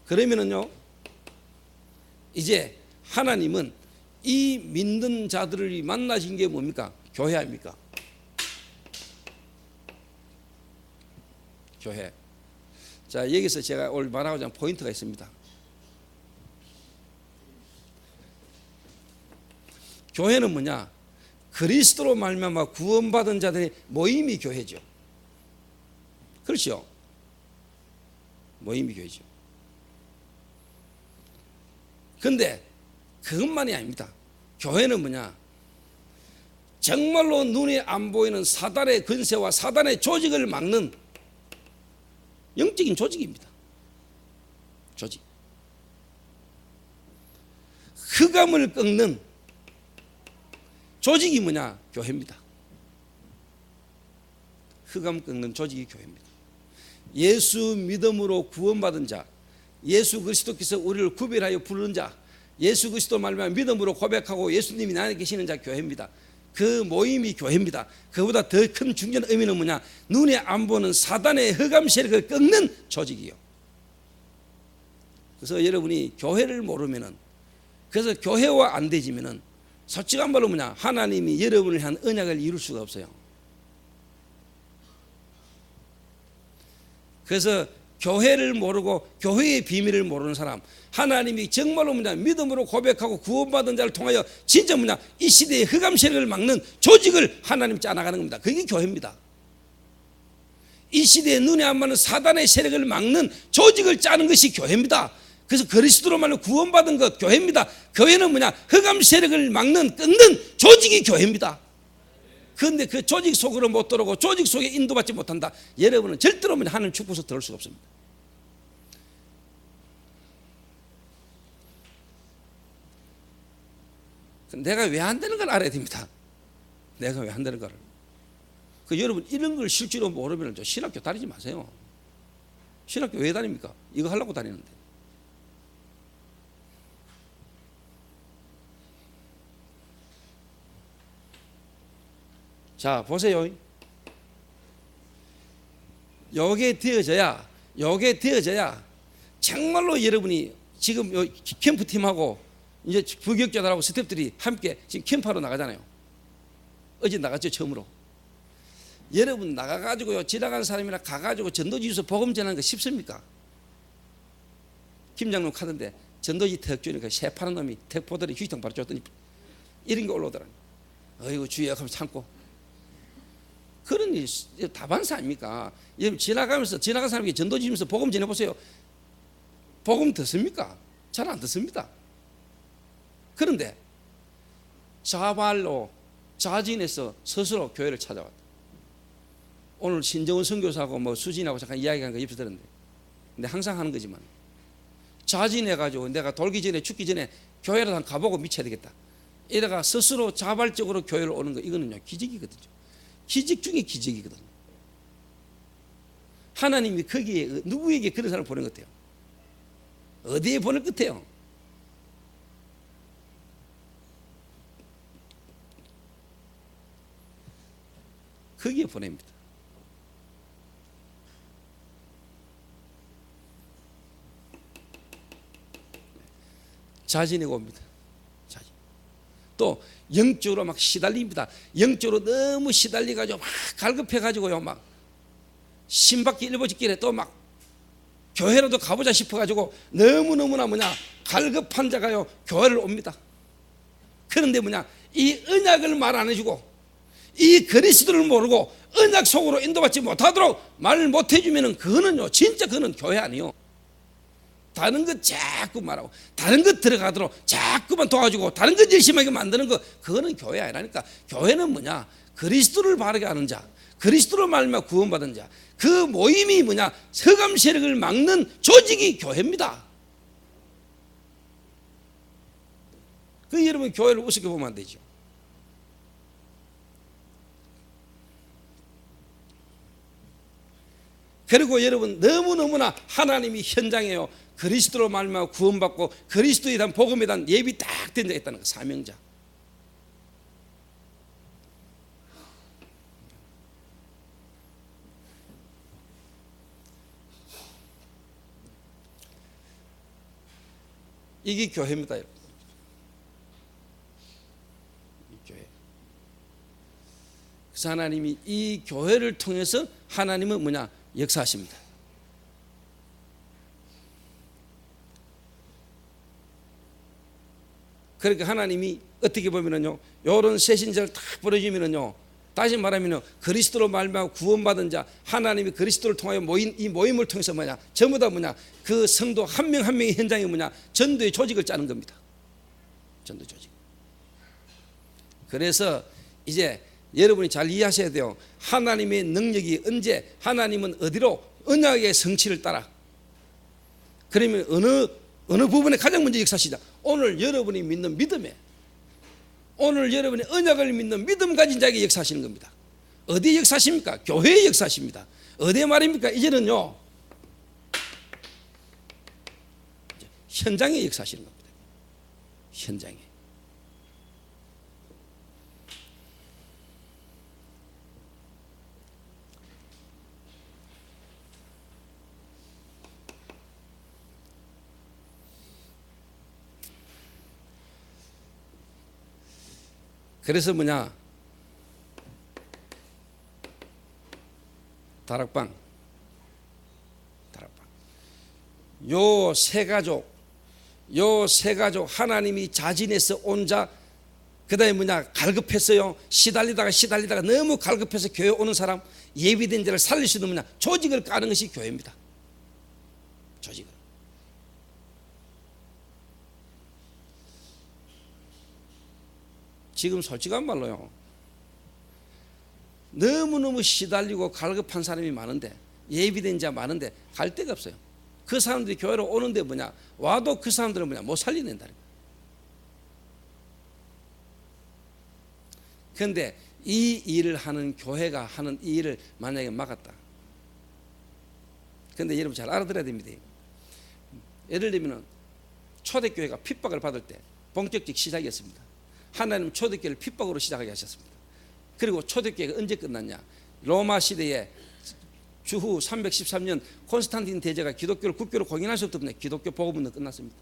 그러면은요, 이제 하나님은 이 믿는 자들을 만나신 게 뭡니까? 교회 아닙니까? 교회. 자, 여기서 제가 오늘 말하고자 하는 포인트가 있습니다. 교회는 뭐냐? 그리스도로 말미암아 구원받은 자들의 모임이 교회죠. 그렇죠? 모임이 교회죠. 그런데 그것만이 아닙니다. 교회는 뭐냐? 정말로 눈에 안 보이는 사단의 권세와 사단의 조직을 막는 영적인 조직입니다. 조직. 흑암을 꺾는 조직이 뭐냐? 교회입니다. 흑암 꺾는 조직이 교회입니다. 예수 믿음으로 구원받은 자, 예수 그리스도께서 우리를 구별하여 부르는 자, 예수 그리스도 말미암아 믿음으로 고백하고 예수님이 나에 계시는 자, 교회입니다. 그 모임이 교회입니다. 그보다 더 큰 중요한 의미는 뭐냐? 눈에 안 보는 사단의 흑암 세력을 꺾는 조직이요. 그래서 여러분이 교회를 모르면은, 그래서 교회와 안 되지면은 솔직한 말로 뭐냐? 하나님이 여러분을 향한 언약을 이룰 수가 없어요. 그래서 교회를 모르고 교회의 비밀을 모르는 사람, 하나님이 정말로 뭐냐? 믿음으로 고백하고 구원받은 자를 통하여 진짜 뭐냐? 이 시대의 흑암 세력을 막는 조직을 하나님 짜나가는 겁니다. 그게 교회입니다. 이 시대에 눈에 안 맞는 사단의 세력을 막는 조직을 짜는 것이 교회입니다. 그래서 그리스도로 말로 구원받은 것 교회입니다. 교회는 뭐냐? 흑암 세력을 막는 꺾는 조직이 교회입니다. 그런데 그 조직 속으로 못 들어오고 조직 속에 인도받지 못한다. 여러분은 절대로 하나님 축복에서 들어올 수가 없습니다. 내가 왜 안 되는 걸 알아야 됩니다. 내가 왜 안 되는 걸. 여러분 이런 걸 실제로 모르면 신학교 다니지 마세요. 신학교 왜 다닙니까? 이거 하려고 다니는데. 자, 보세요. 요게 되어져야 정말로 여러분이 지금 요 캠프팀하고 이제 부교육자들하고 스태프들이 함께 지금 캠프하러 나가잖아요. 어제 나갔죠, 처음으로. 여러분 나가가지고요, 지나가는 사람이나 가가지고 전도지 주소 복음 전하는 거 쉽습니까? 김장로 카던데 전도지 턱 주니까 새파란 놈이 턱 보더니 휴지통 바로 줬더니 이런 게 올라오더라고요. 어이구 주여 하면서 참고. 그런 일 다반사 아닙니까? 여러분 지나가면서 지나간 사람에게 전도지 주면서 복음 전해보세요. 복음 듣습니까? 잘 안 듣습니다. 그런데 자발로 자진해서 스스로 교회를 찾아왔다. 오늘 신정훈 선교사하고 뭐 수진하고 잠깐 이야기한 거 옆에서 들었는데, 근데 항상 하는 거지만 자진해가지고 내가 돌기 전에 죽기 전에 교회를 한 가보고 미쳐야 되겠다. 이래가 스스로 자발적으로 교회를 오는 거, 이거는요 기적이거든요. 기적 중에 기적이거든요. 하나님이 거기에 누구에게 그런 사람을 보낸 것 같아요? 어디에 보낼 것 같아요? 거기에 보냅니다. 자진해고 옵니다. 자진. 또 영적으로 막 시달립니다. 영적으로 너무 시달려가지고 막 갈급해가지고요, 막 신박기 일보직길에 또 막 교회라도 가보자 싶어가지고 너무너무나 갈급한 자가요 교회를 옵니다. 그런데 이 언약을 말 안 해주고 이 그리스도를 모르고 언약 속으로 인도받지 못하도록 말을 못 해주면은 그거는요 진짜 그거는 교회 아니요. 다른 것 자꾸 말하고 다른 것 들어가도록 자꾸만 도와주고 다른 것 열심하게 만드는 거, 그거는 교회 아니라니까. 교회는 그리스도를 바르게 하는 자, 그리스도로 말미암아 구원받은 자, 그 모임이 서감 세력을 막는 조직이 교회입니다. 그 여러분 교회를 우습게 보면 안 되죠. 그리고 여러분 너무너무나 하나님이 현장에요 그리스도로 말미암아 구원받고 그리스도에 대한 복음에 대한 예비 딱 된 자가 있다는 거, 사명자. 이게 교회입니다, 여러분. 이 교회. 그래서 하나님이 이 교회를 통해서 하나님은 역사하십니다. 그러니까 하나님이 어떻게 보면은요, 요런 새신자를 딱 보내주면은요, 다시 말하면요, 그리스도로 말미암아 구원받은 자, 하나님이 그리스도를 통하여 모인 이 모임을 통해서 전부 다 그 성도 한 명 한 명의 현장에 전도의 조직을 짜는 겁니다. 전도 조직. 그래서 이제 여러분이 잘 이해하셔야 돼요. 하나님의 능력이 언제, 하나님은 어디로, 언약의 성취를 따라. 그러면 어느 부분에 가장 먼저 역사하시자. 오늘 여러분이 믿는 믿음에, 오늘 여러분이 언약을 믿는 믿음 가진 자에게 역사하시는 겁니다. 어디에 역사하십니까? 교회에 역사하십니다. 어디에 말입니까? 이제는요 현장에 역사하시는 겁니다. 현장에. 그래서 다락방 요 세 가족 하나님이 자진해서 온 자, 그 다음에 갈급했어요. 시달리다가 너무 갈급해서 교회 오는 사람, 예비된 자를 살릴 수 있는 조직을 까는 것이 교회입니다. 조직을. 지금 솔직한 말로요, 너무너무 시달리고 갈급한 사람이 많은데, 예비된 자 많은데 갈 데가 없어요. 그 사람들이 교회로 오는데 뭐냐, 와도 그 사람들은 뭐냐, 못 살려낸다는 거예요. 그런데 이 일을 하는 교회가 하는 이 일을 만약에 막았다. 그런데 여러분 잘 알아들어야 됩니다. 예를 들면 초대교회가 핍박을 받을 때 본격적 시작이었습니다. 하나님은 초대교회를 핍박으로 시작하게 하셨습니다. 그리고 초대교회가 언제 끝났냐, 로마 시대에 주후 313년 콘스탄틴 대제가 기독교를 국교로 공인할 수 없던 기독교 복음은 끝났습니다.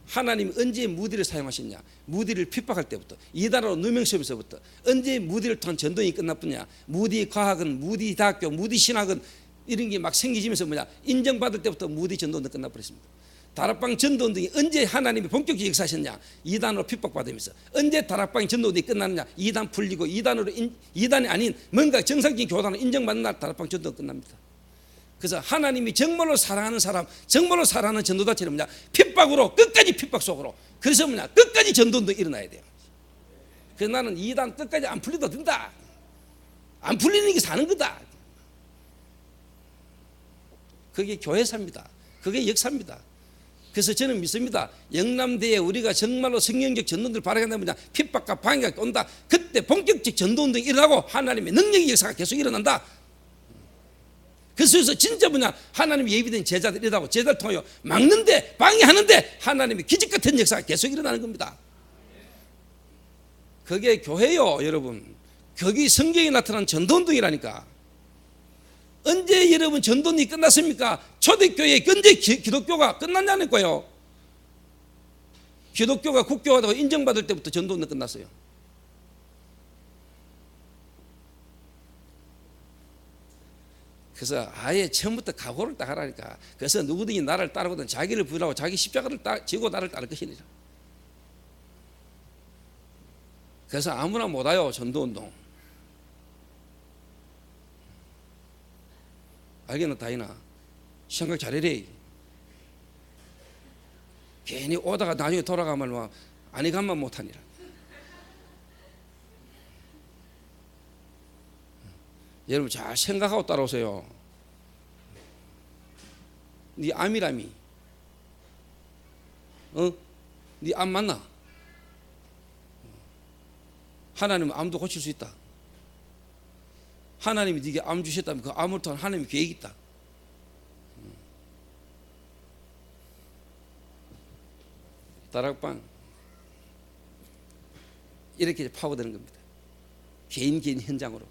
하나님이 언제 무디를 사용하셨냐, 무디를 핍박할 때부터, 이단으로 누명시험에서부터 언제 무디를 통한 전도이 끝났느냐, 무디 과학은, 무디 대학교, 무디 신학은 이런 게 막 생기지면서 뭐냐, 인정받을 때부터 무디 전도운동 끝나버렸습니다. 다락방 전도운동이 언제 하나님이 본격적으로 역사하셨냐, 이단으로 핍박받으면서. 언제 다락방 전도운동이 끝났느냐, 이단 풀리고 이단으로 이단이 아닌 뭔가 정상적인 교단으로 인정받는 날 다락방 전도가 끝납니다. 그래서 하나님이 정말로 사랑하는 사람, 정말로 사랑하는 전도자처럼 뭐냐, 핍박으로, 끝까지 핍박 속으로. 그래서 뭐냐, 끝까지 전도운동이 일어나야 돼요. 그래서 나는 이단 끝까지 안 풀려도 된다, 안 풀리는 게 사는 거다. 그게 교회사입니다. 그게 역사입니다. 그래서 저는 믿습니다. 영남대에 우리가 정말로 성경적 전도들 발휘한다면 뭐냐, 핍박과 방해가 온다. 그때 본격적 전도운동이 일어나고 하나님의 능력의 역사가 계속 일어난다. 그래서 진짜 뭐냐, 하나님이 예비된 제자들이라고, 제자를 통하여 막는데, 방해하는데 하나님의 기적 같은 역사가 계속 일어나는 겁니다. 그게 교회요, 여러분. 거기 성경에 나타난 전도운동이라니까. 언제 여러분 전도운동이 끝났습니까? 초대교회 언제 기독교가 끝났냐는 거예요. 기독교가 국교화되고 인정받을 때부터 전도운동 끝났어요. 그래서 아예 처음부터 각오를 딱 하라니까. 그래서 누구든지 나를 따르거든 자기를 부인하고 자기 십자가를 지고 나를 따를 것이니라. 그래서 아무나 못 와요, 전도운동. 알겠나, 다이나? 생각 잘해래. 괜히 오다가 나중에 돌아가면 아니 가만 못하니라. 여러분 잘 생각하고 따라오세요. 네 암이라미, 네 암 맞나? 하나님은 암도 고칠 수 있다. 하나님이 네게 암 주셨다면 그 암을 통한 하나님의 계획이 있다. 다락방 이렇게 파고드는 겁니다. 개인 현장으로.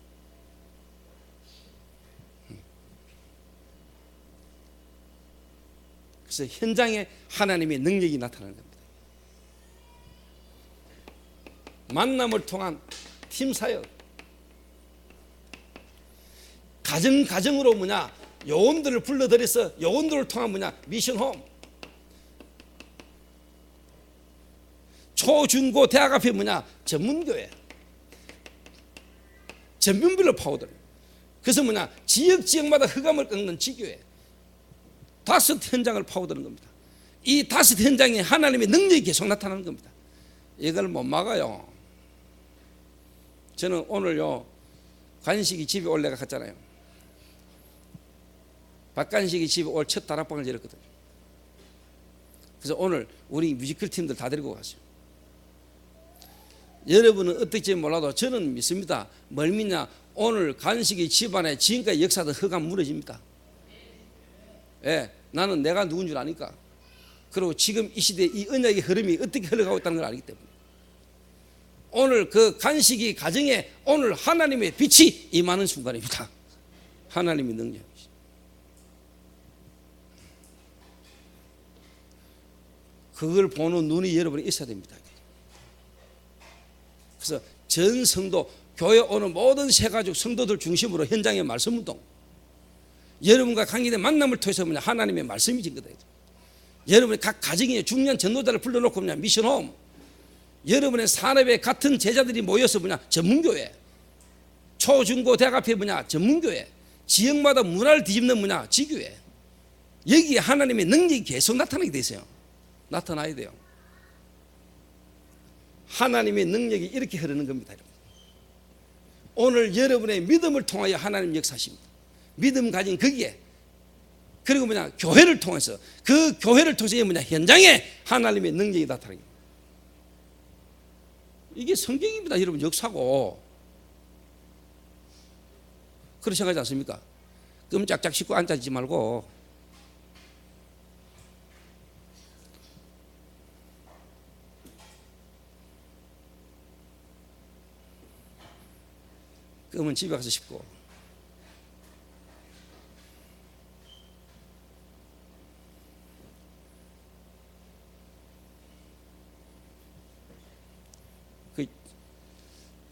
그래서 현장에 하나님의 능력이 나타나는 겁니다. 만남을 통한 팀 사역, 가정으로 뭐냐, 요원들을 불러들여서 요원들을 통한 뭐냐, 미션홈, 초, 중, 고, 대학 앞에 뭐냐, 전문교회, 전문별로 파고들. 그래서 뭐냐, 지역마다 흑암을 꺾는 지교회, 5 현장을 파고드는 겁니다. 이 5 현장에 하나님의 능력이 계속 나타나는 겁니다. 이걸 못 막아요. 저는 오늘요, 간식이 집에 올 내가 갔잖아요. 박간식이 집에 올 첫 다락방을 열었거든요. 그래서 오늘 우리 뮤지컬 팀들 다 데리고 갔어요. 여러분은 어떨지 몰라도 저는 믿습니다. 뭘 믿냐? 오늘 간식이 집안에 지금까지 역사도 흑암 무너집니다. 예, 나는 내가 누군 줄 아니까. 그리고 지금 이 시대에 이 언약의 흐름이 어떻게 흘러가고 있다는 걸 알기 때문에 오늘 그 간식이 가정에 오늘 하나님의 빛이 임하는 순간입니다. 하나님의 능력. 그걸 보는 눈이 여러분이 있어야 됩니다. 그래서 전 성도, 교회 오는 모든 새가족 성도들 중심으로 현장의 말씀운동, 여러분과 관계된 만남을 통해서 뭐냐, 하나님의 말씀이 증거돼요. 여러분의 각 가정에 중요한 전도자를 불러놓고 뭐냐, 미션홈, 여러분의 산업에 같은 제자들이 모여서 뭐냐, 전문교회, 초, 중, 고, 대학 앞에 뭐냐, 전문교회, 지역마다 문화를 뒤집는 뭐냐, 지교회. 여기에 하나님의 능력이 계속 나타나게 되세요. 나타나야 돼요. 하나님의 능력이 이렇게 흐르는 겁니다. 오늘 여러분의 믿음을 통하여 하나님 역사하십니다. 믿음 가진 거기에, 그리고 교회를 통해서, 그 교회를 통해서 현장에 하나님의 능력이 나타나는 겁니다. 이게 성경입니다. 여러분, 역사고. 그렇게 생각하지 않습니까? 끔짝짝 씻고 앉아있지 말고. 그러면 집에 가서 씻고.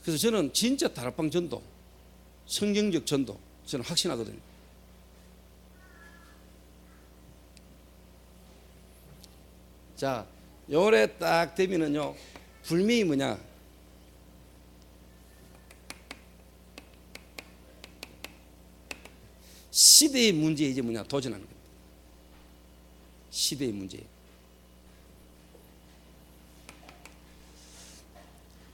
그래서 저는 진짜 다락방 전도, 성경적 전도, 저는 확신하거든요. 자, 요래 딱 되면은요, 불명이 뭐냐? 시대의 문제에 이제 도전하는 겁니다. 시대의 문제.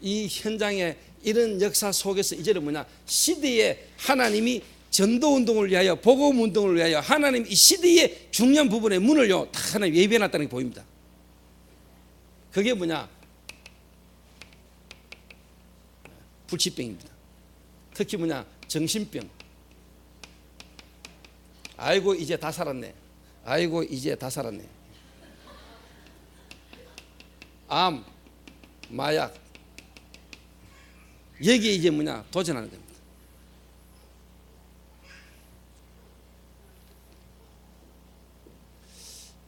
이 현장에 이런 역사 속에서 이제는 시대에 하나님이 전도운동을 위하여, 복음운동을 위하여 하나님 이 시대의 중요한 부분의 문을요 다 하나님 예비해놨다는 게 보입니다. 그게 불치병입니다. 특히 정신병. 아이고 이제 다 살았네. 아이고 이제 다 살았네. 암, 마약, 여기에 이제 도전하는 겁니다.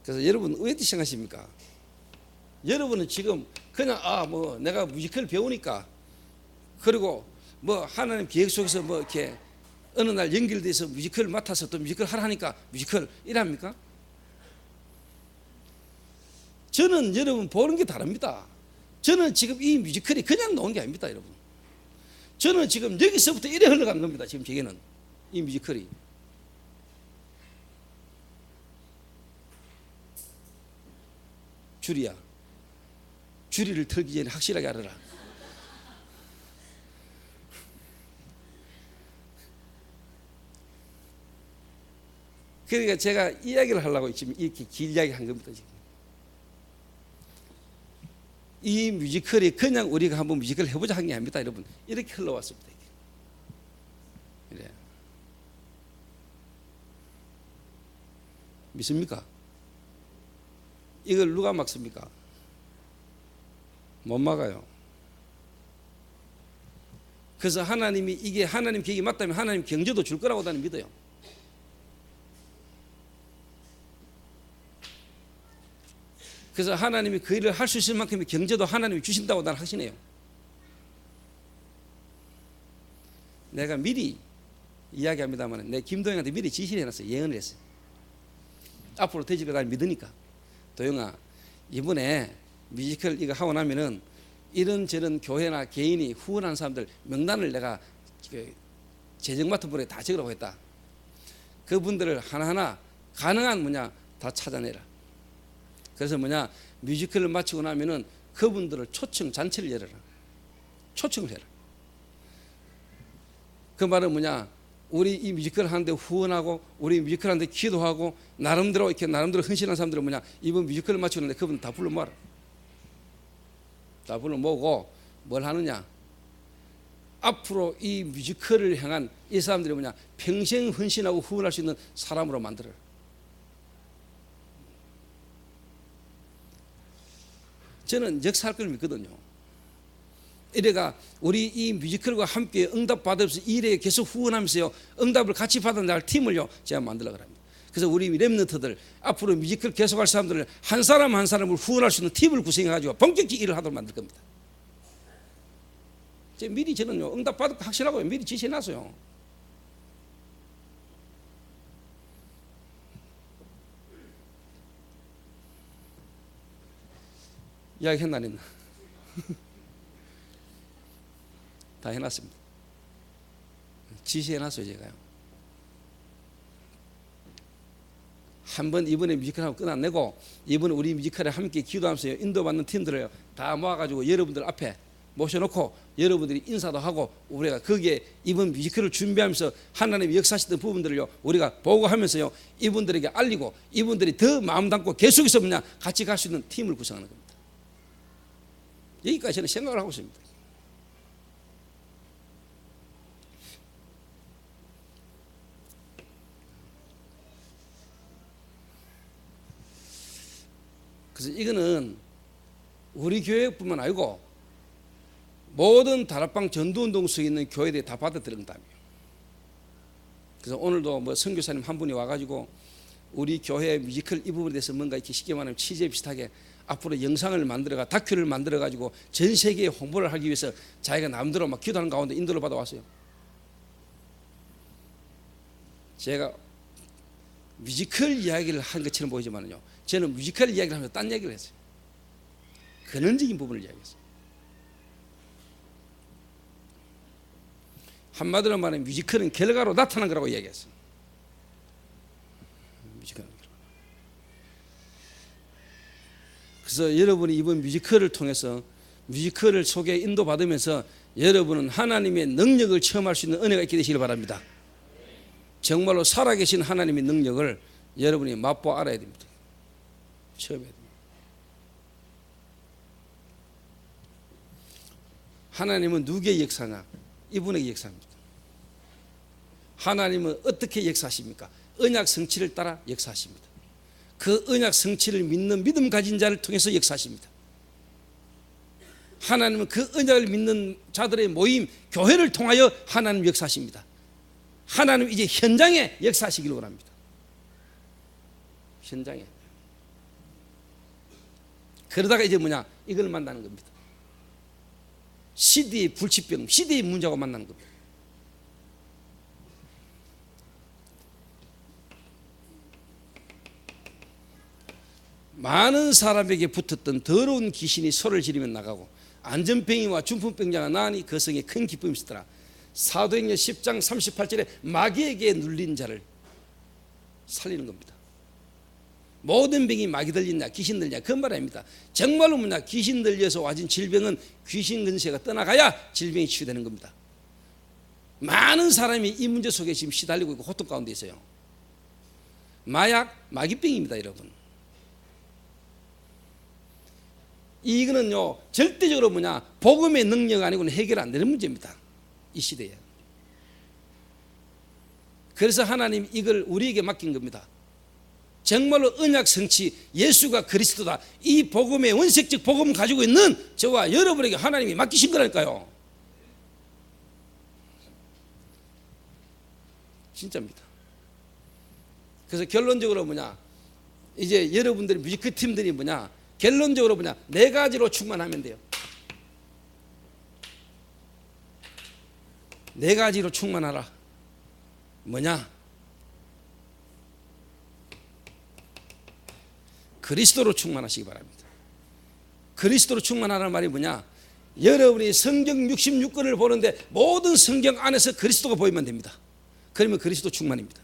그래서 여러분 어떻게 생각하십니까? 여러분은 지금 그냥 내가 뮤지컬 배우니까, 그리고 하나님 계획 속에서 이렇게 어느 날 연결돼서 뮤지컬 맡아서 또 뮤지컬 하라 하니까 뮤지컬 이랍니까? 저는 여러분 보는 게 다릅니다. 저는 지금 이 뮤지컬이 그냥 나온 게 아닙니다, 여러분. 저는 지금 여기서부터 이래 흘러가는 겁니다. 지금 제게는 이 뮤지컬이. 줄이야, 줄이를 털기 전에 확실하게 알아라. 그러니까 제가 이야기를 하려고 지금 이렇게 길 이야기 한 겁니다. 지금 이 뮤지컬이 그냥 우리가 한번 뮤지컬 해보자 한 게 아닙니다, 여러분. 이렇게 흘러왔습니다. 이래. 믿습니까? 이걸 누가 막습니까? 못 막아요. 그래서 하나님이 이게 하나님 계획이 맞다면 하나님 경제도 줄 거라고 나는 믿어요. 그래서 하나님이 그 일을 할 수 있을 만큼의 경제도 하나님이 주신다고 나는 확신해요. 내가 미리 이야기합니다만, 내 김도영한테 미리 지시를 해놨어요. 예언을 했어요. 앞으로 되질 거 날 믿으니까, 도영아, 이번에 뮤지컬 이거 하고 나면은 이런저런 교회나 개인이 후원한 사람들 명단을 내가 재정 맡은 분에 다 적으라고 했다. 그분들을 하나하나 가능한 다 찾아내라. 그래서 뮤지컬을 마치고 나면은 그분들을 초청 잔치를 열어라. 초청을 해라. 그 말은 우리 이 뮤지컬 하는데 후원하고, 우리 뮤지컬 하는데 기도하고, 나름대로 헌신한 사람들은 이번 뮤지컬을 마치고 나는데 그분 다 불러 모아라. 다 불러 모으고 뭘 하느냐? 앞으로 이 뮤지컬을 향한 이 사람들이 평생 헌신하고 후원할 수 있는 사람으로 만들어라. 저는 역사할 걸 믿거든요. 이래가 우리 이 뮤지컬과 함께 응답 받으면서 일에 계속 후원하면서요, 응답을 같이 받은 날 팀을요 제가 만들려고 합니다. 그래서 우리 렘넌트들 앞으로 뮤지컬 계속할 사람들을 한 사람 한 사람을 후원할 수 있는 팀을 구성해가지고 본격적인 일을 하도록 만들 겁니다. 제가 미리 저는요 응답 받을 거 확실하고요 미리 지시해놨어요. 이야기 했나 안 했나? 다 해놨습니다. 지시해놨어요 제가요. 한번 이번에 뮤지컬하고 끝안내고, 이번에 우리 뮤지컬에 함께 기도하면서 인도받는 팀들을 다 모아가지고 여러분들 앞에 모셔놓고 여러분들이 인사도 하고 우리가 거기에 이번 뮤지컬을 준비하면서 하나님이 역사하시던 부분들을요 우리가 보고하면서요 이분들에게 알리고 이분들이 더 마음 담고 계속해서 뭐냐 같이 갈 수 있는 팀을 구성하는 겁니다. 여기까지 저는 생각을 하고 있습니다. 그래서 이거는 우리 교회뿐만 아니고 모든 다락방 전도운동 속에 있는 교회들이 다 받아들인 답이에요. 그래서 오늘도 뭐 선교사님 한 분이 와가지고 우리 교회 뮤지컬 이 부분에 대해서 뭔가 이렇게 쉽게 말하면 취재 비슷하게 앞으로 영상을 만들어가 다큐를 만들어가지고 전 세계에 홍보를 하기 위해서 자기가 남대로 막 기도하는 가운데 인도를 받아왔어요. 제가 뮤지컬 이야기를 한 것처럼 보이지만요 저는 뮤지컬 이야기를 하면서 딴 얘기를 했어요. 근원적인 부분을 이야기했어요. 한마디로 말하면 뮤지컬은 결과로 나타난 거라고 이야기했어요. 뮤지컬은. 그래서 여러분이 이번 뮤지컬을 통해서 뮤지컬을 속에 인도받으면서 여러분은 하나님의 능력을 체험할 수 있는 은혜가 있게 되시길 바랍니다. 정말로 살아계신 하나님의 능력을 여러분이 맛보 알아야 됩니다. 체험해야 됩니다. 하나님은 누구의 역사냐? 이분의 역사입니다. 하나님은 어떻게 역사하십니까? 언약 성취를 따라 역사하십니다. 그 언약 성취를 믿는 믿음 가진 자를 통해서 역사하십니다. 하나님은 그 언약을 믿는 자들의 모임, 교회를 통하여 하나님 역사하십니다. 하나님 이제 현장에 역사하시기를 원합니다. 현장에. 그러다가 이제 뭐냐? 이걸 만나는 겁니다. 시대의 불치병, 시대의 문제하고 만나는 겁니다. 많은 사람에게 붙었던 더러운 귀신이 소리를 지르며 나가고 안전병이와 중풍병자가 나으니 그 성에 큰 기쁨이 있었더라. 사도행전 10장 38절에 마귀에게 눌린 자를 살리는 겁니다. 모든 병이 마귀 들리냐 귀신 들리냐 그 말 아닙니다. 정말로 뭐냐 귀신 들려서 와진 질병은 귀신 근세가 떠나가야 질병이 치유되는 겁니다. 많은 사람이 이 문제 속에 지금 시달리고 있고 고통 가운데 있어요. 마약, 마귀병입니다 여러분. 이거는요 절대적으로 뭐냐 복음의 능력 아니고는 해결 안 되는 문제입니다. 이 시대에. 그래서 하나님 이걸 우리에게 맡긴 겁니다. 정말로 언약 성취 예수가 그리스도다 이 복음의 원색적 복음을 가지고 있는 저와 여러분에게 하나님이 맡기신 거라니까요. 진짜입니다. 그래서 결론적으로 뭐냐 이제 여러분들의 뮤지컬 팀들이 뭐냐 결론적으로 뭐냐 네 가지로 충만하면 돼요. 네 가지로 충만하라. 뭐냐? 그리스도로 충만하시기 바랍니다. 그리스도로 충만하라는 말이 뭐냐? 여러분이 성경 66권을 보는데 모든 성경 안에서 그리스도가 보이면 됩니다. 그러면 그리스도 충만입니다.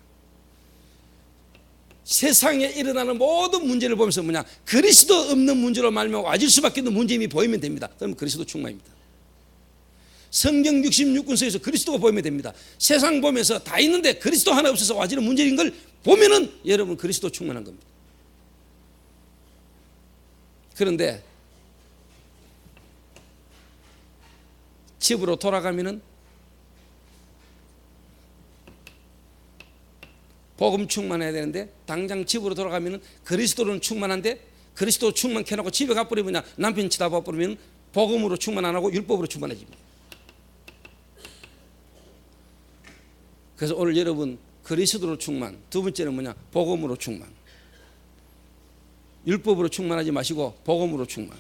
세상에 일어나는 모든 문제를 보면서 뭐냐 그리스도 없는 문제로 말미암아 와질 수밖에 없는 문제임이 보이면 됩니다. 그러면 그리스도 충만입니다. 성경 66권 속에서 그리스도가 보이면 됩니다. 세상 보면서 다 있는데 그리스도 하나 없어서 와지는 문제인 걸 보면은 여러분 그리스도 충만한 겁니다. 그런데 집으로 돌아가면은 복음 충만해야 되는데 당장 집으로 돌아가면은 그리스도로는 충만한데 그리스도 충만 켜놓고 집에 가버리면 남편 치다봐 버리면 복음으로 충만 안 하고 율법으로 충만해집니다. 그래서 오늘 여러분 그리스도로 충만, 두 번째는 뭐냐 복음으로 충만. 율법으로 충만하지 마시고 복음으로 충만.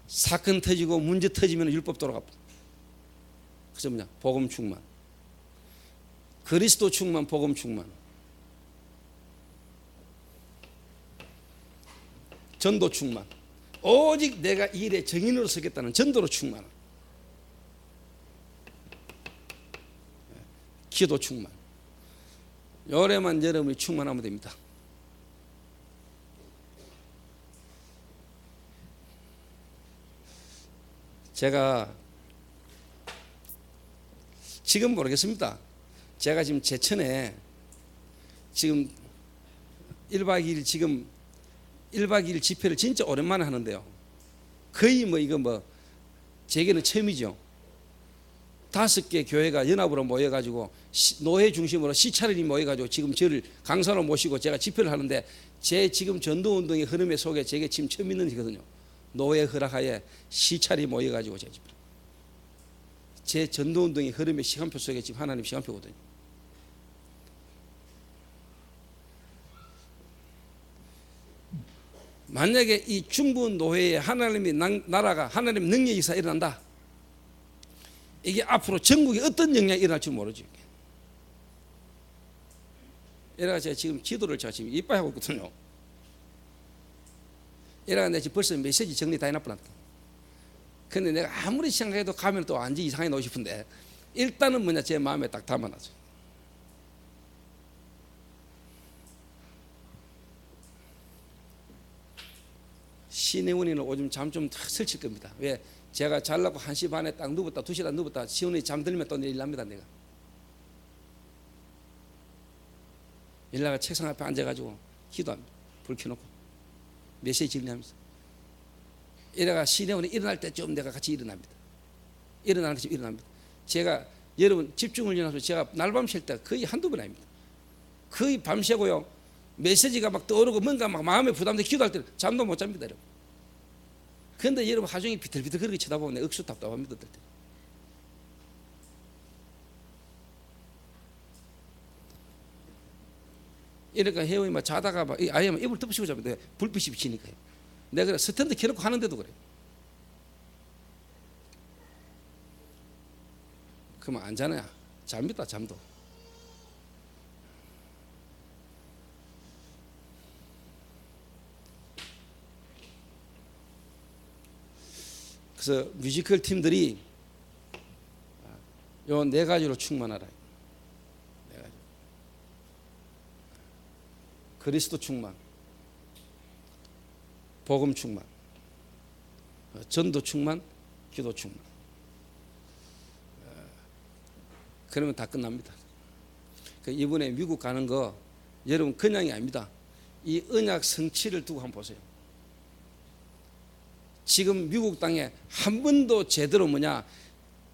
사건 터지고 문제 터지면 율법 돌아갑니다. 그래서 뭐냐 복음 충만, 그리스도 충만, 복음 충만. 전도 충만. 오직 내가 이 일에 정인으로 서겠다는 전도로 충만. 기도 충만. 요래만 여러분이 충만하면 됩니다. 제가 지금 모르겠습니다. 제가 지금 제천에 지금 1박 2일 지금 1박 2일 집회를 진짜 오랜만에 하는데요. 거의 뭐 이거 뭐 제게는 처음이죠. 5개 교회가 연합으로 모여가지고 노회 중심으로 시찰이 모여가지고 지금 저를 강사로 모시고 제가 집회를 하는데 제 지금 전도운동의 흐름의 속에 제게 지금 처음 있는 일이거든요. 노회 허락하에 시찰이 모여가지고 제 전도운동의 흐름의 시간표 속에 지금 하나님 시간표거든요. 만약에 이 중부 노회에 하나님의 나라가 하나님의 능력이 있어 일어난다. 이게 앞으로 전국에 어떤 영향이 일어날지 모르죠. 이래가 제가 지금 지도를 제가 지금 이빨 하고 있거든요. 이래가 내가 지금 벌써 메시지 정리 다 해놨구나. 근데 내가 아무리 생각해도 가면 또 완전 이상하게 놓고 싶은데 일단은 뭐냐 제 마음에 딱 담아놨어요. 시내원이는 오줌 잠 좀 설칠 겁니다. 왜? 제가 잘라고 1시 반에 딱 누웠다 2시간 누웠다 시원히 잠들면 또 내일 납니다. 내가 일나가 책상 앞에 앉아가지고 기도합니다. 불 켜놓고 메시지 정리하면서 이래가 시내원이 일어날 때쯤 내가 같이 일어납니다. 일어나는 것처럼 일어납니다. 제가 여러분 집중을 연합해서 제가 날밤 쉴 때 거의 한두 번 아닙니다. 거의 밤새고요. 메시지가 막 떠오르고 뭔가 막 마음에 부담돼 기도할 때는 잠도 못 잡니다. 여러분. 그런데 여러분 하중이 비틀비틀 그렇게 쳐다보면 내 억수 답답합니다. 이러니까 혜원이 막 자다가 막 아예 막 이불 덮으시고 잡는데 불빛이 비치니까요. 내가 그래 스탠드 켜놓고 하는데도 그래. 그러면 안 자냐? 잡니다. 잠도. 그래서 뮤지컬 팀들이 요 4가지로 충만하라. 4가지. 그리스도 충만, 복음 충만, 전도 충만, 기도 충만. 그러면 다 끝납니다. 이번에 미국 가는 거 여러분 그냥이 아닙니다. 이 언약 성취를 두고 한번 보세요. 지금 미국 땅에 한 번도 제대로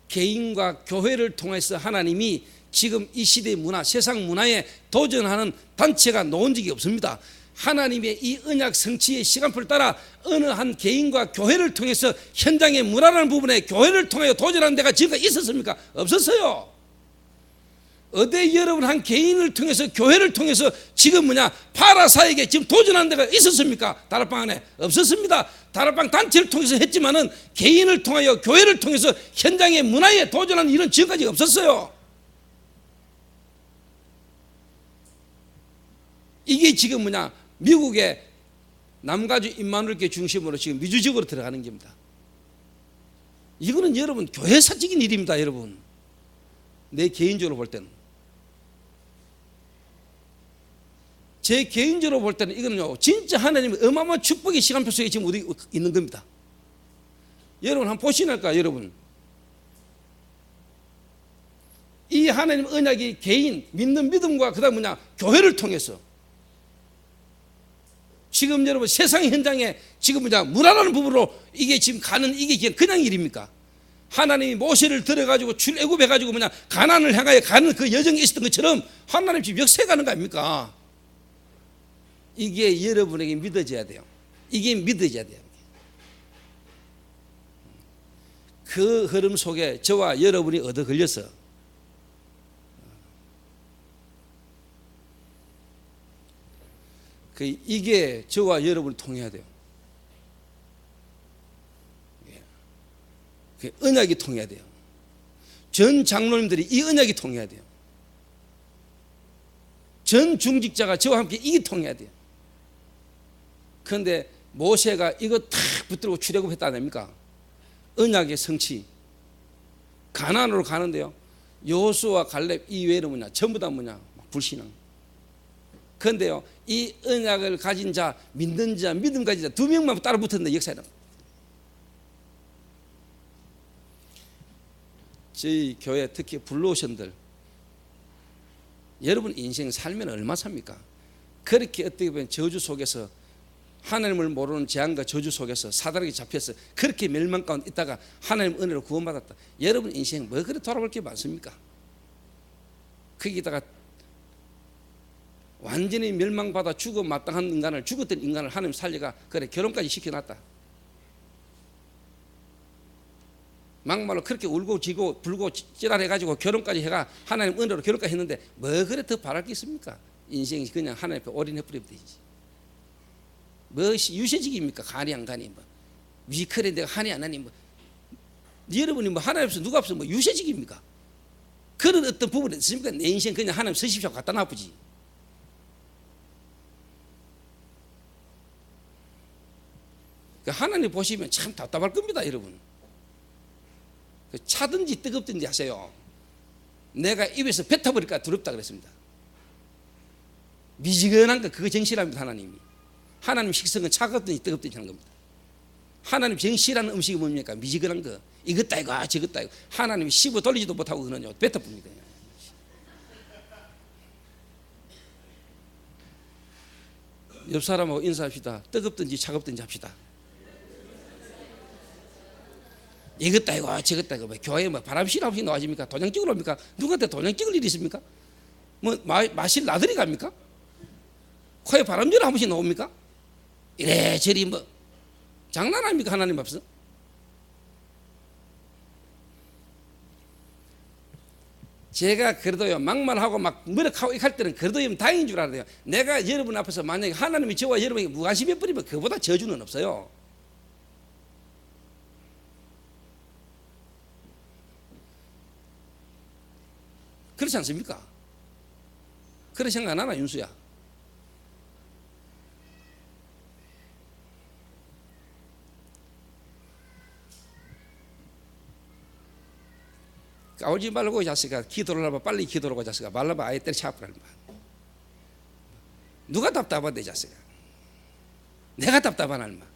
개인과 교회를 통해서 하나님이 지금 이 시대의 문화, 세상 문화에 도전하는 단체가 놓은 적이 없습니다. 하나님의 이 언약 성취의 시간표를 따라 어느 한 개인과 교회를 통해서 현장의 문화라는 부분에 교회를 통해 도전하는 데가 지금까지 있었습니까? 없었어요. 어디 여러분 한 개인을 통해서 교회를 통해서 지금 파라사에게 지금 도전하는 데가 있었습니까? 다락방 안에 없었습니다. 다락방 단체를 통해서 했지만은 개인을 통하여 교회를 통해서 현장의 문화에 도전하는 일은 지금까지 없었어요. 이게 지금 미국의 남가주 임마누엘교회 중심으로 지금 미주적으로 들어가는 겁니다. 이거는 여러분 교회사적인 일입니다. 여러분 내 개인적으로 볼 때는 제 개인적으로 볼 때는 이거는요 진짜 하나님의 어마어마한 축복의 시간표 속에 지금 어디 있는 겁니다. 여러분 한번 보시니까 여러분 이 하나님 언약이 개인 믿는 믿음과 그다음 교회를 통해서 지금 여러분 세상 현장에 지금 문화라는 부분으로 이게 지금 가는 이게 그냥 일입니까? 하나님이 모세를 들어가지고 출애굽해가지고 가나안을 향하여 가는 그 여정이 있었던 것처럼 하나님 지금 역사해 가는 거 아닙니까? 이게 여러분에게 믿어져야 돼요. 이게 믿어져야 돼요. 그 흐름 속에 저와 여러분이 얻어 걸려서 이게 저와 여러분을 통해야 돼요. 언약이 통해야 돼요. 전 장로님들이 이 언약이 통해야 돼요. 전 중직자가 저와 함께 이게 통해야 돼요. 그런데 모세가 이거 탁 붙들고 출애굽했다 아닙니까? 언약의 성취 가나안으로 가는데요 여호수아와 갈렙 이외에는 전부 다 불신앙. 그런데요 이 언약을 가진 자 믿는 자 믿음 가진 자 2명만 따라 붙었는데 역사에 저희 교회 특히 블루오션들 여러분 인생 살면 얼마 삽니까? 그렇게 어떻게 보면 저주 속에서 하나님을 모르는 재앙과 저주 속에서 사단에게 잡혀서 그렇게 멸망 가운데 있다가 하나님 은혜로 구원받았다. 여러분 인생 뭐 그래 돌아볼 게 많습니까? 거기다가 완전히 멸망받아 죽어 마땅한 인간을, 죽었던 인간을 하나님 살려가 그래 결혼까지 시켜놨다. 막말로 그렇게 울고 지고 불고 찌랄해가지고 결혼까지 해가 하나님 은혜로 결혼까지 했는데 뭐 그래 더 바랄 게 있습니까? 인생이 그냥 하나님 앞에 올인해버리면 되지. 무엇이 유세직입니까? 가니 안 가니 뭐 위클에 내가 하니 안 하니 뭐 여러분이 뭐 하나님 앞에서 누가 앞에서 뭐 유세직입니까? 그런 어떤 부분이 있습니까? 내 인생 그냥 하나님 서십시오 갖다 놔보지. 하나님 보시면 참 답답할 겁니다, 여러분. 차든지 뜨겁든지 하세요. 내가 입에서 뱉어버릴까 두렵다 그랬습니다. 미지근한 거 그거 정실합니다. 하나님이. 하나님 식성은 차갑든지 뜨겁든지 하는 겁니다. 하나님 정실하는 음식이 뭡니까? 미지근한 거. 이것 아이고 저것 아이고. 하나님이 씹어 돌리지도 못하고 그러는요 뱉어봅니다. 옆 사람하고 인사합시다. 뜨겁든지 차갑든지 합시다. 이것도 아니고 저것도 아니고 교회에 뭐 바람 실험이 나와집니까? 도장 찍으러 옵니까? 누구한테 도장 찍을 일이 있습니까? 뭐 마실 나들이 갑니까? 코에 바람쥐를 한 번씩 나옵니까? 이래저리 뭐 장난 아닙니까? 하나님 앞에서? 제가 그래도요 막말하고 막 무력하고 이할 때는 그래도 다행인 줄 알아요. 내가 여러분 앞에서 만약에 하나님이 저와 여러분에게 무관심해 버리면 그보다 저주는 없어요. 그렇지 않습니까? 그런 생각 안 하나 윤수야? 까오지 말고 이 자식아 기도를 하면 빨리 기도를 하고 자식아 말라면 아예 때려치워버리는 거야. 누가 답답한데 이 자식아? 내가 답답한 얼마?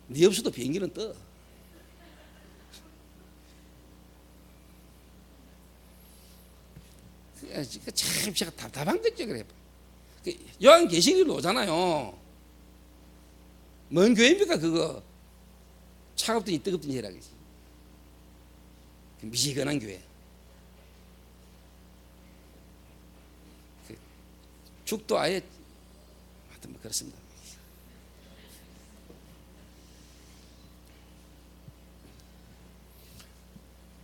네 없어도 비행기는 떠. 참 제가 답답한 거죠. 그래. 요한계시록에 오잖아요. 뭔 교회입니까 그거? 차갑든지 뜨겁든지 해라 그러지. 미지근한 교회. 죽도 아예 하여튼 뭐 그렇습니다.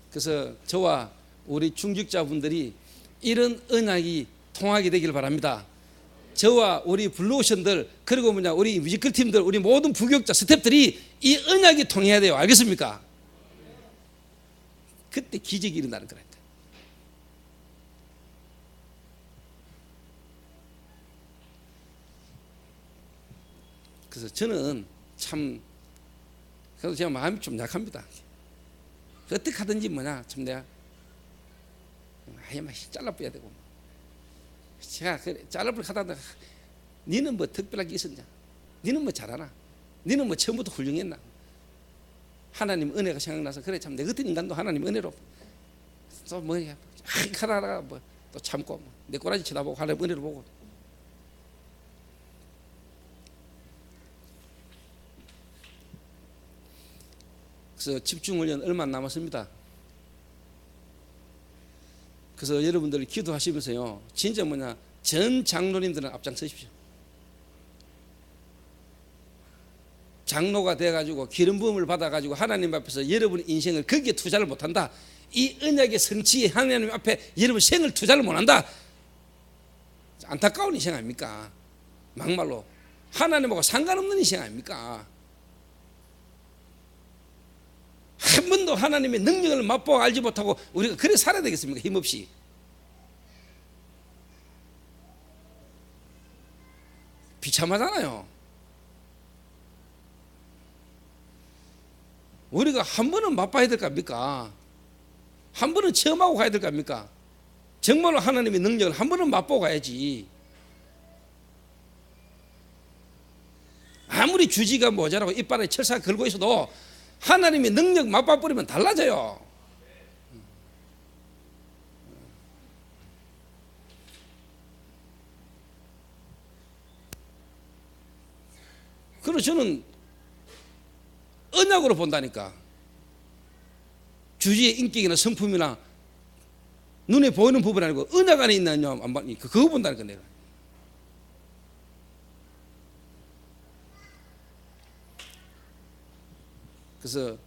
그래서 저와 우리 중직자분들이 이런 언약이 통하게 되길 바랍니다. 저와 우리 블루오션들 그리고 우리 뮤지컬 팀들 우리 모든 부교육자 스태프들이 이 언약이 통해야 돼요. 알겠습니까? 그때 기적이 일어나는 거라니까. 그래서 저는 참 그래도 제가 마음이 좀 약합니다. 어떻게 하든지 참 내가 아예 막 잘라버려야 되고 제가 잘라버려 하다가 니는 뭐 특별하게 있었냐? 니는 뭐 잘하나? 니는 뭐 처음부터 훌륭했나? 하나님 은혜가 생각나서 그래 참 내 같은 인간도 하나님 은혜로 또 뭐야 하나가 뭐 또 참고 내 꼬라지 쳐다보고 하나님 은혜로 보고 그래서 집중훈련 얼마 안 남았습니다. 그래서 여러분들이 기도하시면서요 진짜 전 장로님들은 앞장서십시오. 장로가 돼가지고 기름 부음을 받아가지고 하나님 앞에서 여러분 인생을 거기에 투자를 못한다. 이 언약의 성취에 하나님 앞에 여러분 생을 투자를 못한다. 안타까운 인생 아닙니까? 막말로 하나님하고 상관없는 인생 아닙니까? 한 번도 하나님의 능력을 맛보고 알지 못하고 우리가 그래 살아야 되겠습니까? 힘없이. 비참하잖아요. 우리가 한 번은 맛봐야 될 겁니까? 한 번은 체험하고 가야 될 겁니까? 정말로 하나님의 능력을 한 번은 맛보고 가야지. 아무리 아무리 주지가 모자라고 이빨에 철사 걸고 있어도 하나님의 능력 맛봐버리면 달라져요. 그래서 저는 언약으로 본다니까. 주지의 인격이나 성품이나 눈에 보이는 부분 아니고 언약 안에 있느냐 안 보니까 그거 본다니까 내가. 그래서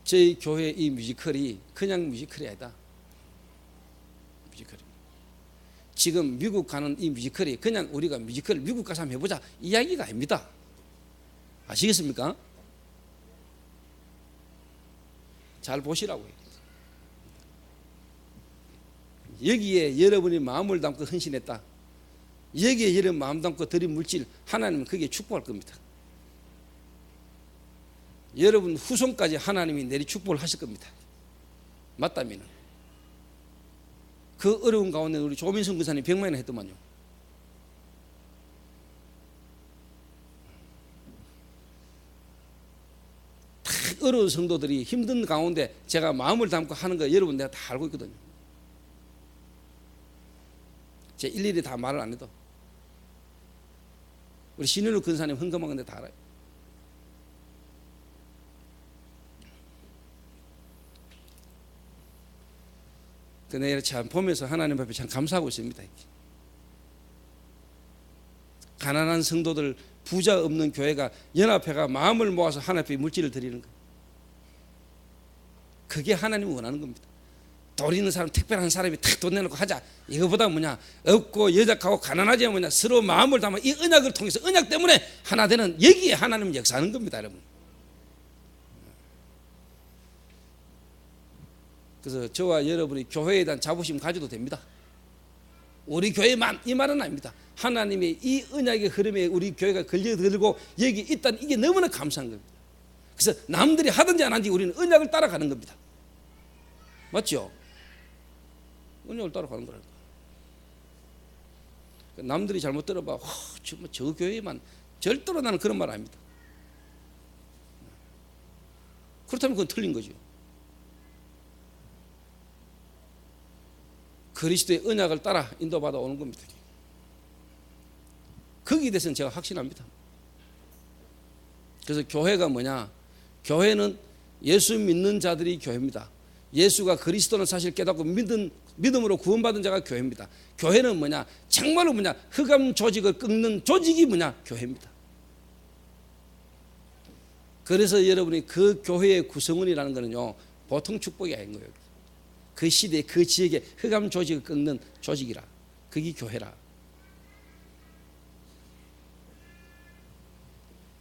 저희 교회 이 뮤지컬이 그냥 뮤지컬이 아니다. 뮤지컬이. 지금 미국 가는 이 뮤지컬이 그냥 우리가 뮤지컬 미국 가서 한번 해보자 이야기가 아닙니다. 아시겠습니까? 잘 보시라고요. 여기에 여러분이 마음을 담고 헌신했다. 여기에 여러분 마음 담고 드린 물질 하나님은 그게 축복할 겁니다. 여러분 후손까지 하나님이 내리 축복을 하실 겁니다. 맞다면 그 어려운 가운데 우리 조민성 근사님 100만이나 했더만요. 다 어려운 성도들이 힘든 가운데 제가 마음을 담고 하는 거 여러분 내가 다 알고 있거든요. 제가 일일이 다 말을 안 해도 우리 신현우 근사님 헌금한 건데 다 알아요. 내가 참 보면서 하나님 앞에 참 감사하고 있습니다. 가난한 성도들 부자 없는 교회가 연합회가 마음을 모아서 하나님 앞에 물질을 드리는 거. 그게 하나님이 원하는 겁니다. 돈 있는 사람 특별한 사람이 탁 돈 내놓고 하자. 이거보다 뭐냐 없고 여작하고 가난하지 뭐냐 서로 마음을 담아 이 언약을 통해서 언약 때문에 하나 되는 여기에 하나님은 역사하는 겁니다, 여러분. 그래서 저와 여러분이 교회에 대한 자부심 가져도 됩니다. 우리 교회만 이 말은 아닙니다. 하나님의 이 언약의 흐름에 우리 교회가 걸려들고 여기 있다는 이게 너무나 감사한 겁니다. 그래서 남들이 하든지 안 하든지 우리는 언약을 따라가는 겁니다. 맞죠? 언약을 따라가는 거라니까. 남들이 잘못 들어봐. 저 교회만 절대로 나는 그런 말 아닙니다. 그렇다면 그건 틀린 거죠. 그리스도의 언약을 따라 인도받아 오는 겁니다. 거기에 대해서는 제가 확신합니다. 그래서 교회가 뭐냐? 교회는 예수 믿는 자들이 교회입니다. 예수가 그리스도는 사실 깨닫고 믿음으로 구원받은 자가 교회입니다. 교회는 뭐냐? 정말로 뭐냐? 흑암 조직을 꺾는 조직이 뭐냐? 교회입니다. 그래서 여러분이 그 교회의 구성원이라는 것은요 보통 축복이 아닌 거예요. 그 시대 그 지역의 흑암 조직을 꺾는 조직이라. 그게 교회라.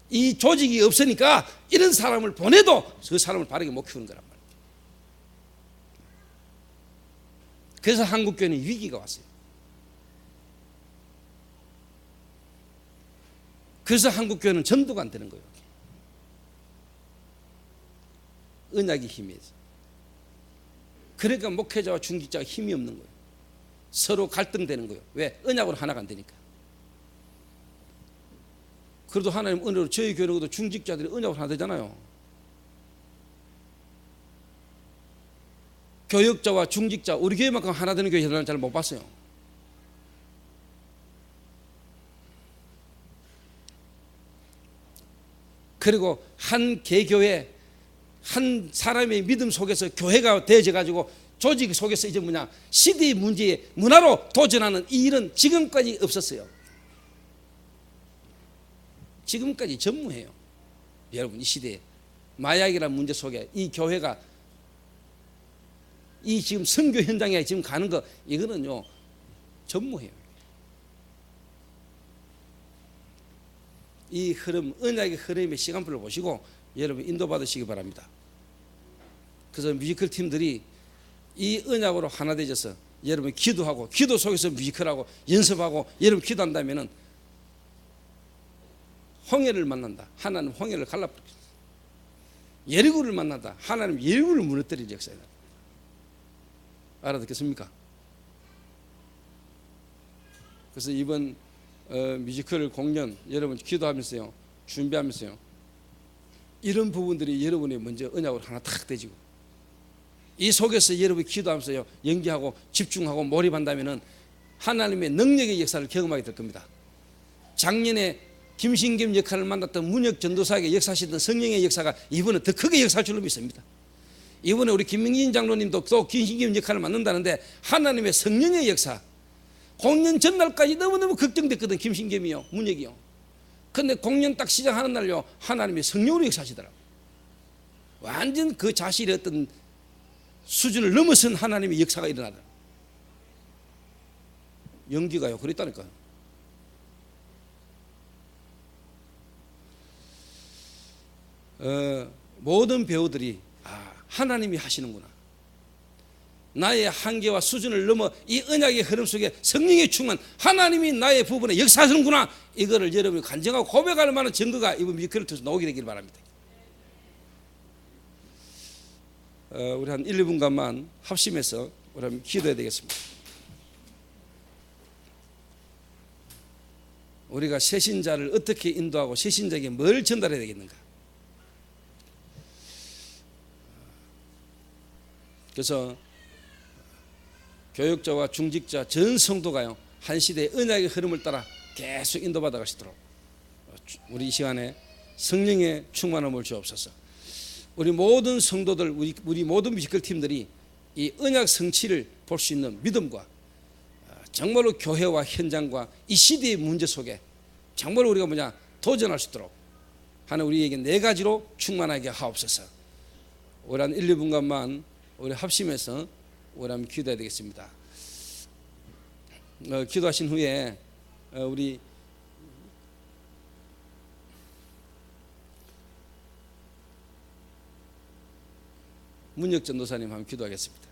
이 조직이 없으니까 이런 사람을 보내도 그 사람을 바르게 못 키우는 거란 말이에요. 그래서 한국교회는 위기가 왔어요. 그래서 한국교회는 전도가 안 되는 거예요. 언약이 힘이죠. 그러니까 목회자와 중직자가 힘이 없는 거예요. 서로 갈등되는 거예요. 왜? 언약으로 하나가 안 되니까. 그래도 하나님 은혜로 저희 교회도 중직자들이 언약으로 하나 되잖아요. 교역자와 중직자 우리 교회만큼 하나 되는 교회 잘 못 봤어요. 그리고 한 개교회 한 사람의 믿음 속에서 교회가 되어져 가지고 조직 속에서 이제 뭐냐 시대의 문제에 문화로 도전하는 이 일은 지금까지 없었어요. 지금까지 전무해요. 여러분 이 시대에 마약이라는 문제 속에 이 교회가 이 지금 선교 현장에 지금 가는 거 이거는요 전무해요. 이 흐름 언약의 흐름의 시간표를 보시고 여러분 인도받으시기 바랍니다. 그래서 뮤지컬 팀들이 이 언약으로 하나 되셔서 여러분 기도하고 기도 속에서 뮤지컬하고 연습하고 여러분 기도한다면은 홍해를 만난다. 하나님 홍해를 갈라버리겠습니다. 예리고를 만난다. 하나님 예리고를 무너뜨릴 역사이다. 알아듣겠습니까? 그래서 이번 뮤지컬 공연 여러분 기도하면서요 준비하면서요, 이런 부분들이 여러분이 먼저 언약으로 하나 탁 되지고, 이 속에서 여러분이 기도하면서요 연기하고 집중하고 몰입한다면은 하나님의 능력의 역사를 경험하게 될 겁니다. 작년에 김신겸 역할을 만났던 문혁 전도사에게 역사하시던 성령의 역사가 이번에 더 크게 역사할 줄로 믿습니다. 이번에 우리 김명진 장로님도 또 김신겸 역할을 맡는다는데 하나님의 성령의 역사, 공연 전날까지 너무너무 걱정됐거든. 김신겸이요, 문혁이요. 근데 공연 딱 시작하는 날요 하나님의 성령으로 역사하시더라고요. 완전 그 자신의 어떤 수준을 넘어선 하나님의 역사가 일어나더라고요. 연기가요 그랬다니까요. 모든 배우들이 하나님이 하시는구나, 나의 한계와 수준을 넘어 이 언약의 흐름 속에 성령의 충만 하나님이 나의 부분에 역사하시는구나, 이거를 여러분이 간증하고 고백할 만한 증거가 이번 뮤지컬을 통해서 나오게 되길 바랍니다. 우리 한 1, 2분간만 합심해서 우리 한번 기도해야 되겠습니다. 우리가 새신자를 어떻게 인도하고 새신자에게 뭘 전달해야 되겠는가. 그래서 교육자와 중직자 전 성도가요 한 시대의 언약의 흐름을 따라 계속 인도받아 가시도록 우리 이 시간에 성령의 충만함을 주옵소서. 우리 모든 성도들, 우리 모든 뮤지컬 팀들이 이 언약 성취를 볼 수 있는 믿음과 정말로 교회와 현장과 이 시대의 문제 속에 정말로 우리가 도전할 수 있도록 하는 우리에게 4가지로 충만하게 하옵소서. 우리 한 1, 2분간만 우리 합심해서 우리 한번 기도해야 되겠습니다. 기도하신 후에 우리 문혁 전도사님 한번 기도하겠습니다.